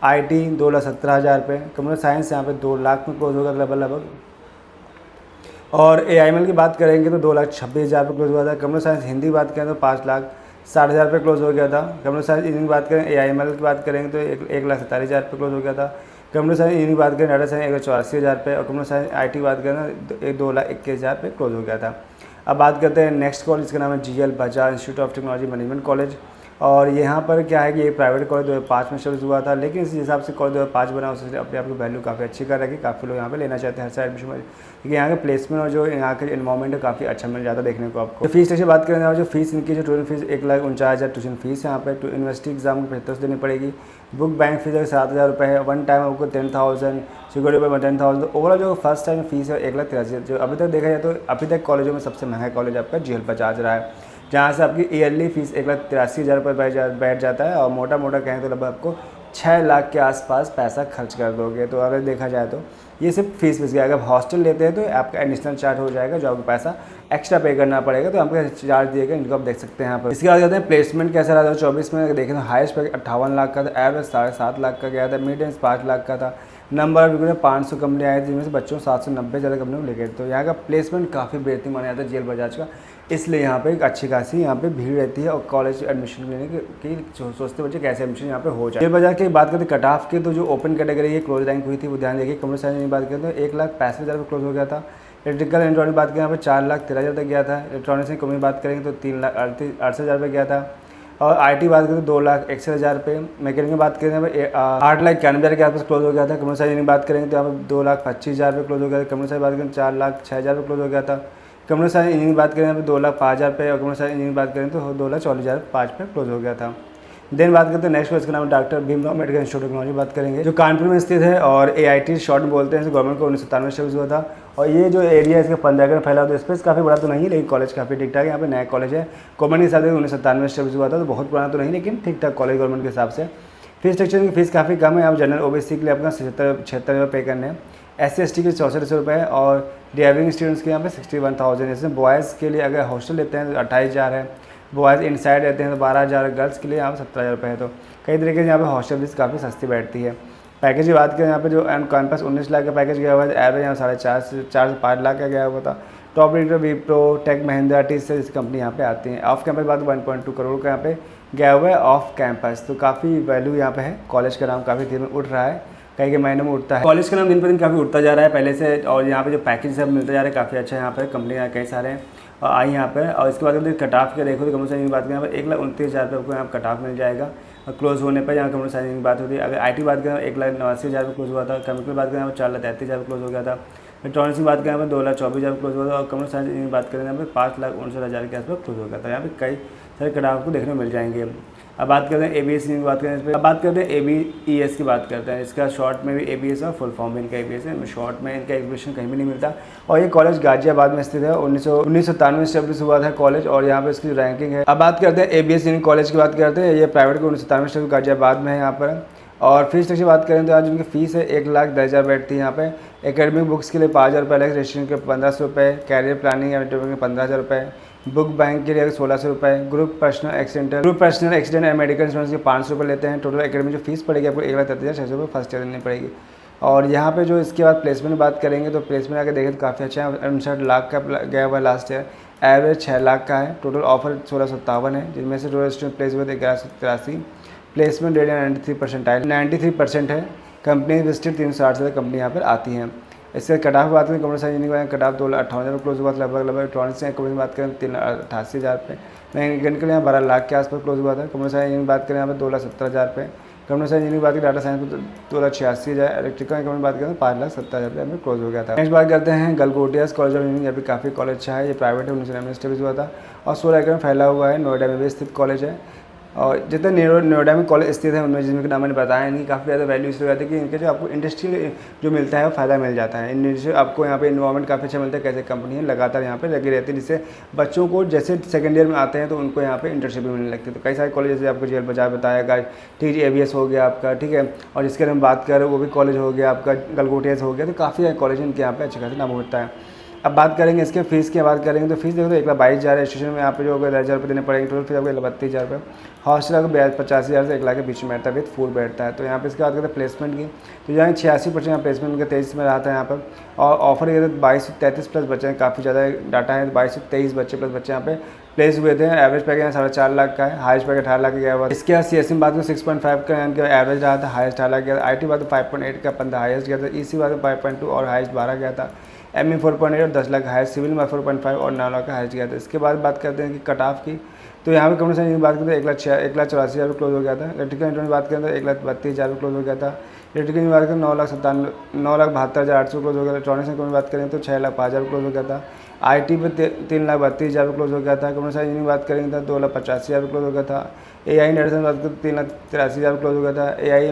IT 2,17,000 पे। कंप्यूटर साइंस यहाँ पे 2 लाख में क्लोज होगा लगभग। और AIML की बात करेंगे तो 2,26,000 पे क्लोज हुआ था। कंप्यूटर साइंस हिंदी बात करें तो 60,000 पे क्लोज हो गया था। कंप्यूटर साइंस इंजीनियरिंग की बात करें, AIML की बात करेंगे तो 1,47,000 पे क्लोज हो गया था। कंप्यूटर साइंस इंजीनियरिंग की बात करें, डाटा साइंस 1,84,000 पे, और कंप्यूटर साइंस IT की बात करें ना 2,21,000 पे क्लोज हो गया था। अब बात करते हैं नेक्स्ट कॉलेज, का नाम है GL Bajaj institute of technology management college. और यहाँ पर क्या है कि ये प्राइवेट कॉलेज 2005 में शुरू हुआ था, लेकिन इस हिसाब से कॉलेज 2005 बना उससे अपने आप की वैल्यू काफ़ी अच्छी कर रखी। काफ़ी लोग यहाँ पे लेना चाहते हैं हर साइड एडमिशन में, क्योंकि यहाँ के प्लेसमेंट और जो यहाँ के इन्वायरमेंट है काफ़ी अच्छा मिल जाता है देखने को आपको। तो फीस की बात करें, जो फीस इनकी जो टोटल फीस 1,49,000 ट्यूशन फीस है यहाँ पे। यूनिवर्सिटी एग्जाम की 75 देनी पड़ेगी। बुक बैंक फीस अगर 7,000 रुपये है। वन टाइम आपको 10,000, सिक्योरिटी पर 10,000। ओवरऑल जो फर्स्ट टाइम फीस है 1,83,000। जो अभी तक देखा जाए तो अभी तक कॉलेजों में सबसे महंगा कॉलेज आपका GL बजाज रहा है, जहाँ से आपकी ईयरली फीस 1,83,000 रुपये बैठ जाता है। और मोटा मोटा कहें तो लगभग आपको 6 लाख के आसपास पैसा खर्च कर दोगे। तो अगर देखा जाए तो ये सिर्फ फीस गया। अगर हॉस्टल लेते हैं तो आपका एडिशनल चार्ज हो जाएगा, जो आपको पैसा एक्स्ट्रा पे करना पड़ेगा। तो आपको चार्ज दिएगा, इनको आप देख सकते हैं यहाँ पर। इसके बाद कहते हैं प्लेसमेंट कैसा रहा था 24 में। अगर देखें तो हाईएस्ट पे 58 लाख का था, एवरेज 7.5 लाख का गया था, मीड रेंज 5 लाख का था। नंबर 500 कंपनी आई थी, जिनमें से बच्चों 790 ज़्यादा कंपनी को लेकर। तो यहाँ का प्लेसमेंट काफ़ी बेहतरीन माना जाता है GL बजाज का, इसलिए यहाँ पे एक अच्छी खासी यहाँ पे भीड़ रहती है। और कॉलेज एडमिशन लेने की सोचते बच्चे कैसे एडमिशन यहाँ पे हो जाए। GL बजाज की बात करते हैं कट ऑफ की, तो जो ओपन कैटेगरी है क्लोज रैंक हुई थी वो ध्यान देखिए। कंप्यूटर साइंस की बात करें तो 1,65,000 पर क्लोज हो गया था। इलेक्ट्रिकल इलेक्ट्रॉनिक बात करें यहाँ पे 4,13,000 तक गया था। इलेक्ट्रॉनिक्स की कमी बात करेंगे तो 3,68,000 पे गया था। और IT बात करें तो 2,61,000 पे। मैकेनिकल की बात करें तो 8,91,000 के आसपास क्लोज हो गया था। कंप्यूटर साइंस की बात करेंगे तो यहाँ पर 2,25,000 पे क्लोज हो गया था। कंप्यूटर साइंस बात करें 4,06,000 पे क्लोज हो गया था। कंप्यूटर साइंस इंजीनियरिंग बात करें यहाँ पे 2,05,000 पे। और कंप्यूटर साइंस इंजीनियरिंग बात करें तो 2,40,005 पे क्लोज हो गया था। देन बात करते हैं नेक्स्ट कॉलेज का नाम doctor Bhimrao Ambedkar institute of technology बात करेंगे, जो कानपुर में स्थित है। और AIT शॉर्ट में बोलते हैं। गवर्नमेंट को 1997 में शुरू हुआ था। और ये जो एरिया है इसका 15 एकड़ फैला हुआ, तो स्पेस काफ़ी बड़ा तो नहीं है, लेकिन कॉलेज काफ़ी ठीक ठाक है। यहाँ पे नया कॉलेज है। गवर्नमेंट के हिसाब से 1997 में शुरू हुआ था, तो बहुत पुराना तो नहीं, लेकिन ठीक ठाक कॉलेज गवर्नमेंट के हिसाब से। फीस स्ट्रक्चर की फीस काफ़ी कम है। आप जनरल OBC के लिए अपना 76 रुपये पे करने हैं। SC/ST के 64 रुपये है। और ड्राइविंग स्टूडेंट्स के यहाँ पे 61,000। जैसे बॉयज़ के लिए अगर हॉस्टल लेते हैं तो 28,000 है। बॉयज़ इनसाइड रहते हैं तो 12,000। गर्ल्स के लिए यहाँ पर 17,000 रुपये है। तो कई तरीके से यहाँ पे हॉस्टल फीस काफ़ी सस्ती बैठती है। पैकेज की बात करें यहाँ पे जो एंड कैंपस 19 लाख का पैकेज गया हुआ है। एवरेज यहाँ 4.5 से 5 लाख का गया हुआ था। Top rater Wipro, Tech Mahindra, TCS company यहाँ पे आती हैं। ऑफ कैंपस बात 1.2 करोड़ का यहाँ पे गया हुआ है ऑफ कैंपस। तो काफ़ी वैल्यू यहाँ पे है। कॉलेज का नाम काफ़ी दिन में उठ रहा है, कई के महीनों में उठता है। कॉलेज का नाम दिन पर दिन काफ़ी उठता जा रहा है पहले से। और यहाँ पे जो पैकेज सब मिलता जा रहा है काफ़ी अच्छा है। यहाँ पर कंपनियाँ कई सारे हैं आई यहाँ पर। और इसके बाद अगर कट ऑफ के देखो तो कंप्यूटर साइंस की बात करें यहाँ पर 1,29,000 रुपये आपको यहाँ कट ऑफ मिल जाएगा। और क्लोज होने पर यहाँ कंप्यूटर साइंस की बात होती है। अगर IT बात करें 1,89,000 पर क्लोज हुआ था। कंप्यूटर की बात करें यहाँ पर 4,33,000 पर क्लोज हो गया था। इलेक्ट्रॉनिक्स की बात करें यहाँ पर 2,24,000 क्लोज हुआ था। और कंप्यूटर साइंस की बात करें यहाँ पर 5,59,000 के आसपास क्लोज हो गया था। यहाँ पे कई सारे कट ऑफ को देखने को मिल जाएंगे। अब बात करते हैं ABS की बात करें इस पर। अब बात करते हैं ABES की बात करते हैं। इसका शॉर्ट में भी ABS और फुल फॉर्म में इनका ABS है। शॉर्ट में इनका एग्जीबिशन कहीं भी नहीं मिलता। और ये कॉलेज गाजियाबाद में स्थित है। 1997 में स्टेब्लिश हुआ था कॉलेज। और यहाँ पे इसकी रैंकिंग है। अब बात करते हैं ABS इंजीनियरिंग कॉलेज की बात करते हैं। ये प्राइवेट को 1997 में गाजियाबाद में है यहाँ पर। और फीस स्ट्रक्चर की बात करें तो आज उनकी फ़ीस है 1,10,000 बैठती है यहाँ पे। एकेडमिक बुक्स के लिए 5,000 रुपये अलग, रजिस्ट्रेशन के 1,500 रुपये, कैरियर प्लानिंग एंड के 15,000 रुपये, बुक बैंक के लिए 1,600 रुपये, group personal accident and medical insurance के 500 रुपये लेते हैं। टोटल एकेडमिक जो फीस पड़ेगी आपको 1,33,600 रुपये फर्स्ट ईयर देनी पड़ेगी। और यहाँ पे जो इसके बाद प्लेसमेंट बात करेंगे तो प्लेसमेंट आगे देखें तो काफ़ी अच्छा है। 59 लाख का गया हुआ है लास्ट ईयर। एवरेज 6 लाख का है। टोटल ऑफर 1,657 है, जिनमें से टोटल स्टूडेंट प्लेस हुए थे 1,183। प्लेसमेंट रेट 93% है। कंपनी विजिटेड 360 से कंपनी यहाँ पर आती हैं। इससे कट ऑफ बात करें कंप्यूटर साइंस इंजीनियरिंग का कट ऑफ 2,58,000 क्लोज हुआ था लगभग। इलेक्ट्रॉनिक्स से कंपनी बात करें 3,88,000 पे। मैकेनिकल यहाँ 12 लाख के आसपास क्लोज हुआ था। कंप्यूटर साइंस इंजीनियरिंग बात करें यहाँ पर 2,70,000 पे। कंप्यूटर साइंस इंजीनियरिंग बात करें डाटा साइंस में 2,86,000। इलेक्ट्रिकल कंपनी बात करें 5,70,000 में क्लोज हो गया था। नेक्स्ट बात करते हैं गलगोटियास कॉलेज ऑफ इंजीनियरिंग। यहाँ भी काफ़ी कॉलेज अच्छा है। ये प्राइवेट है, 1999 में स्टेब्लिश हुआ था। और 16 एकड़ में फैला हुआ है। नोएडा में भी स्थित कॉलेज है। और जितने नोएडा में कॉलेज स्थित है उनमें जिनके नाम मैंने बताया इनकी काफ़ी ज़्यादा वैल्यू इसलिए जाती है कि इनके जो आपको इंडस्ट्रियल जो मिलता है वो फ़ायदा मिल जाता है। इंडस्ट्री आपको यहाँ पे इन्वायरमेंट काफ़ी अच्छा मिलता है। कैसे कंपनी है लगातार यहाँ पे लगी रहती है, जिससे बच्चों को जैसे सेकंड ईयर में आते हैं तो उनको यहाँ पे इंटर्नशिप भी मिलने लगती है। तो कई सारे कॉलेज जैसे आपको GL बजाज बताया, ठीक है, ABS हो गया आपका, ठीक है। और जिसके हम बात करें वो भी कॉलेज हो गया आपका, गलगोटियास हो गया। तो काफ़ी सारे कॉलेज इनके यहाँ पे अच्छे खासे नाम होता है। अब बात करेंगे इसके फीस की बात करेंगे तो फीस देखो तो 1,22,000 रजिस्ट्रेशन में यहाँ पे जो 1,000 रुपये देने पड़ेंगे। टोटल फीस आपको 1,32,000 रुपये। हॉस्टल आपको 85,000 से 1,00,000 के बीच में बैठता है, विद फूड बैठता है। तो यहाँ पे इसके बाद करते हैं प्लेसमेंट की। तो यहाँ 86% यहाँ प्लेसमेंट उनका 23 में रहा था यहाँ पर। और ऑफर ये 2233 प्लस बच्चे हैं, काफ़ी ज़्यादा डाटा है। 2223 बच्चे प्लस बच्चे यहाँ पे प्लेस हुए थे। एवरेज पैकेज यहाँ 4.5 लाख का है, हाईएस्ट पैकेज 18 लाख का गया हुआ। इसके बाद CSE में बात करें 6.5 का इनका एवरेज रहा था, हाईएस्ट 18 लाख गया था। IT बात 5.8 का 15 हाईएस्ट गया था। EC बात 5.2 और हाईएस्ट 12 गया था। ME 4.8 और 10 लाख हाईएस्ट। सिविल में 4.5 और 9 लाख का हाईएस्ट गया था। इसके बाद बात करते हैं कि कट ऑफ की, तो यहाँ पे कंप्यूटर साइंस की बात करें तो 1,84,000 पर क्लोज हो गया था। इलेक्ट्रिकल इंजीनियरिंग बात करें तो 1,32,000 पर क्लोज हो गया था। इलेक्ट्रिकल इंजीनियरिंग बात करें 9,72,800 क्लोज हो गया था। इलेक्ट्रॉनिक्स में बात करें तो 6,05,000 क्लोज हो गया था। IT पे 3,32,000 पर क्लोज हो गया था। कंप्यूटर साइंस इंजीनियरिंग बात करेंगे तो 2,85,000 पर क्लोज हो गया था। AI नेट में बात करें 3,83,000 क्लोज हो गया था। AI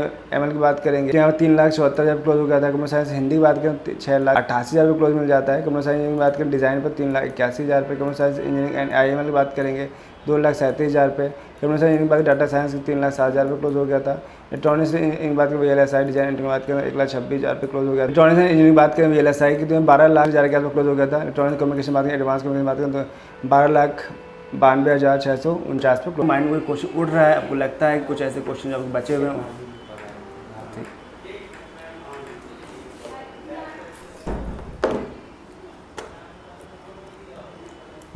ML की बात करेंगे तो यहाँ 3,74,000 क्लोज हो गया था। कंप्यूटर साइंस हिंदी की बात करें 6,88,000 पर क्लोज मिल जाता है। कंप्यूटर साइंस इंजीनियरिंग की बात करें डिज़ाइन पर 3,81,000 पे। Computer science engineering and IML की बात करेंगे 2,37,000 पे। कंप्यूटर साइंस की बात डाटा साइंस 3,07,000 पे क्लोज हो गया था। इलेक्ट्रॉनिक्स की बात करें VLSI डिजाइन की बात करें 1,26,000 पे क्लोज हो गया। इलेक्ट्रॉनिक्स इंजीनियरिंग बात करें VLSI की तो 12,00,000 के आसपास क्लोज हो गया था। इलेक्ट्रॉनिक्स कम्युनिकेशन बात करें एडवांस कम्युनिकेशन बात करें तो 12,92,649 पे। माइंड में कोई क्वेश्चन उठ रहा है, आपको लगता है कुछ ऐसे क्वेश्चन जो बचे हुए हों?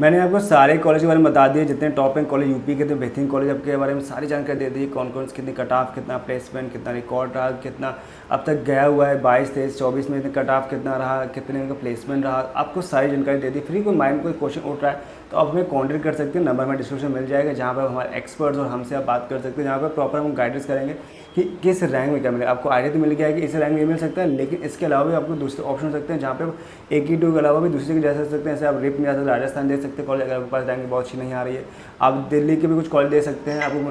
मैंने आपको सारे कॉलेज के बारे में बता दिए, जितने टॉप एंड कॉलेज यूपी के थे, बेहतरीन कॉलेज आपके बारे में सारी जानकारी दे दी। कौन कौन से कितने कट ऑफ, कितना प्लेसमेंट, कितना रिकॉर्ड रहा, कितना अब तक गया हुआ है 22, 23, 24 में कट ऑफ कितना रहा, कितने का प्लेसमेंट रहा, आपको सारी जानकारी दे दी। फ्री कोई माइंड कोई क्वेश्चन उठ रहा है तो आप हमें कॉन्टेक्ट कर सकते हैं, नंबर में डिस्क्रिप्शन मिल जाएगा, जहाँ पर हमारे एक्सपर्ट्स और हमसे आप बात कर सकते हैं, जहाँ पर प्रॉपर हम गाइडेंस करेंगे कि किस रैंक में क्या मिलेगा। आपको आइडिया तो मिल गया है कि इस रैंक में मिल सकता है, लेकिन इसके अलावा भी आपको दूसरे ऑप्शन हो सकते हैं, जहाँ पे AKTU के अलावा भी दूसरे के जा सकते हैं। जैसे आप रिप में जा सकते हैं, राजस्थान दे सकते हैं कॉलेज, अगर आपके पास रैंक बहुत अच्छी नहीं आ रही है। आप दिल्ली के भी कुछ कॉलेज दे सकते हैं। आपको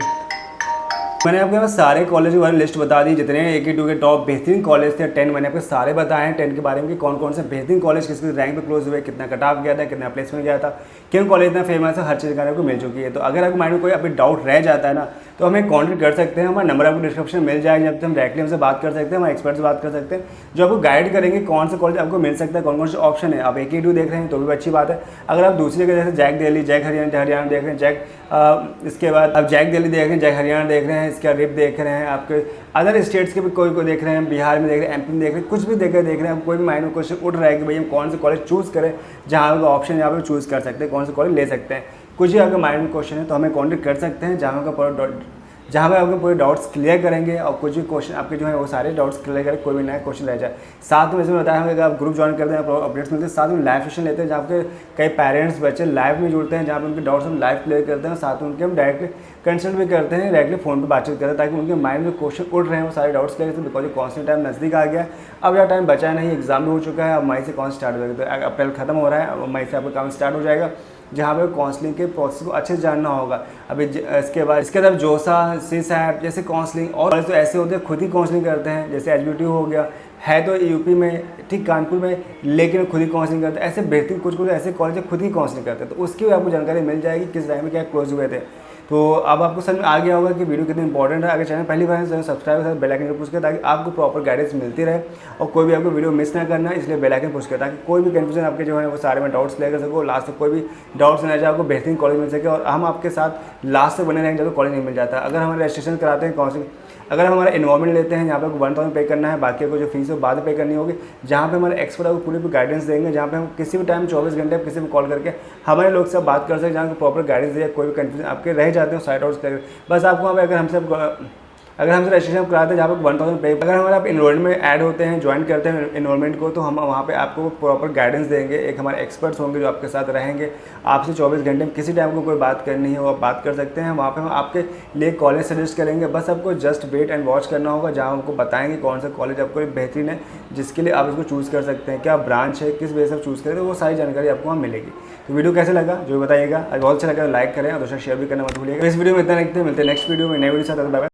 मैंने आपके पास सारे कॉलेज के बारे में लिस्ट बता दी, जितने AKTU के टॉप बेहतरीन कॉलेज थे 10 मैंने आपको सारे बताए हैं। 10 के बारे में कि कौन कौन से बेहतरीन कॉलेज किसके रैंक पे क्लोज हुए, कितना कट ऑफ गया था, कितना प्लेसमेंट गया था, क्यों कॉलेज इतना फेमस है, हर चीज़ जानने को मिल चुकी है। तो अगर आपको माइंड में कोई अभी डाउट रह जाता है ना, तो हमें कॉन्टेक्ट कर सकते हैं। हमारा नंबर आपको डिस्क्रिप्शन में मिल जाएगा, जब तक हम डायरेक्टली हमसे बात कर सकते हैं, हमारे एक्सपर्ट से बात कर सकते हैं, जो आपको गाइड करेंगे कौन सा कॉलेज आपको मिल सकता है, कौन कौन से ऑप्शन है। आप AKTU देख रहे हैं तो भी अच्छी बात है। अगर आप दूसरी जगह जैसे जैक दिल्ली, जैक हरियाणा देख रहे हैं, इसके बाद आप जैक दिल्ली देख रहे हैं, जैक हरियाणा देख रहे हैं, इसके रिप देख रहे हैं, आपके अदर स्टेट्स के भी कोई देख रहे हैं, बिहार में देख रहे हैं, MP में देख रहे हैं, कुछ भी देख रहे हैं, कोई भी माइंड में क्वेश्चन उठ रहा है कि भाई हम कौन से कॉलेज चूज़ करें, जहाँ का ऑप्शन यहाँ पे चूज़ कर सकते हैं, कौन से कॉलेज ले सकते हैं। कुछ भी आपका माइंड में क्वेश्चन है तो हमें कॉन्टेक्ट कर सकते हैं, जहाँ पे आपके पूरे डाउट्स क्लियर करेंगे, और कुछ भी क्वेश्चन आपके जो है वो सारे डाउट्स क्लियर करें, कोई भी नया क्वेश्चन रह जाए। साथ में इसमें बताया हमें, अगर आप ग्रुप ज्वाइन करते हैं, अपडेट्स मिलते हैं, साथ में लाइव सेशन लेते हैं, जहाँ पे कई पेरेंट्स बच्चे लाइव में जुड़ते हैं, जहाँ पे उनके डाउट्स हम लाइव क्लियर करते हैं, साथ में उनके हम डायरेक्टली कंसल्ट भी करते हैं, डायरेक्टली फोन पर बातचीत करते हैं, ताकि उनके माइंड में क्वेश्चन उठ रहे हैं वो सारे डाउट्स क्लियर करते हैं। बिकॉज काउंसलिंग टाइम नज़दीक आ गया, अब यह टाइम बचा नहीं, एग्जाम भी हो चुका है, अब मई से काउंसलिंग स्टार्ट हो जाएगा। तो अप्रैल खत्म हो रहा है, अब मई से आपका काम स्टार्ट हो जाएगा, जहाँ पे काउंसलिंग के प्रोसेस को अच्छे से जानना होगा। अभी इसके बाद जोसा, CSAT जैसे काउंसलिंग और तो ऐसे होते हैं खुद ही काउंसलिंग करते हैं, जैसे HBTU हो गया है तो यूपी में, ठीक कानपुर में, लेकिन खुद ही काउंसलिंग करते हैं। ऐसे बेहतरीन कुछ ऐसे कॉलेज खुद ही काउंसलिंग करते हैं, तो उसकी भी आपको जानकारी मिल जाएगी किस टाइम में क्या क्लोज हुए थे। तो अब आपको समझ में आ गया होगा कि वीडियो कितनी इंपॉर्टेंट है। अगर चैनल पहली बार है सब्सक्राइब कर, बेल आइकन को पुश करें, ताकि आपको प्रॉपर गाइडेंस मिलती रहे और कोई भी आपको वीडियो मिस ना करना, इसलिए बेल आइकन पुश करें, ताकि कोई भी कंफ्यूजन आपके जो है वो सारे में डाउट्स क्लियर कर सको, लास्ट तक कोई भी डाउट्स ना जाए, आपको बेहतरीन कॉलेज मिल सके और हम आपके साथ लास्ट तक बने रहेंगे जब कॉलेज नहीं मिल जाता। अगर हमारे रजिस्ट्रेशन कराते हैं काउंसलिंग, अगर हमारा इन्वॉल्वमेंट लेते हैं, जहाँ पे 1,000 पे करना है, बाकी को जो फीस है बाद में पे करनी होगी, जहाँ पे हमारे एक्सपर्ट आपको पूरी गाइडेंस देंगे, जहाँ पे हम किसी भी टाइम 24 घंटे किसी भी कॉल करके हमारे लोग से बात कर सकते हैं, जहाँ को प्रॉपर गाइडेंस दिया, कोई भी कन्फ्यूजन आपके रह जाते हैं साइड आउट्स कर, बस आपको वहाँ पे अगर हमसे रजिस्ट्रेशन कराते हैं, जहाँ पे 1,000 पे, अगर हमारे आप इनरोलमेंट में ऐड होते हैं, ज्वाइन करते हैं इनरोलमेंट को, तो हम वहाँ पे आपको प्रॉपर गाइडेंस देंगे। एक हमारे एक्सपर्ट्स होंगे जो आपके साथ रहेंगे, आपसे 24 घंटे में किसी टाइम को कोई बात करनी है वो आप बात कर सकते हैं। वहाँ पे हम आपके लिए कॉलेज सजेस्ट करेंगे, बस आपको जस्ट वेट एंड वॉच करना होगा, जहाँ हमको बताएंगे कौन सा कॉलेज आपको बेहतरीन है, जिसके लिए आप इसको चूज़ कर सकते हैं, क्या ब्रांच है, किस वजह से आप चूज़ करें, तो वो सारी जानकारी आपको वहाँ मिलेगी। तो वीडियो कैसे लगा जो बताइएगा, अगर बहुत अच्छा लगा लाइक करें और दूसरा शेयर भी करना मत भूलिएगा। इस वीडियो में इतना लिखते हैं, मिलते हैं नेक्स्ट वीडियो में नए वीडियो के साथ। Bye bye.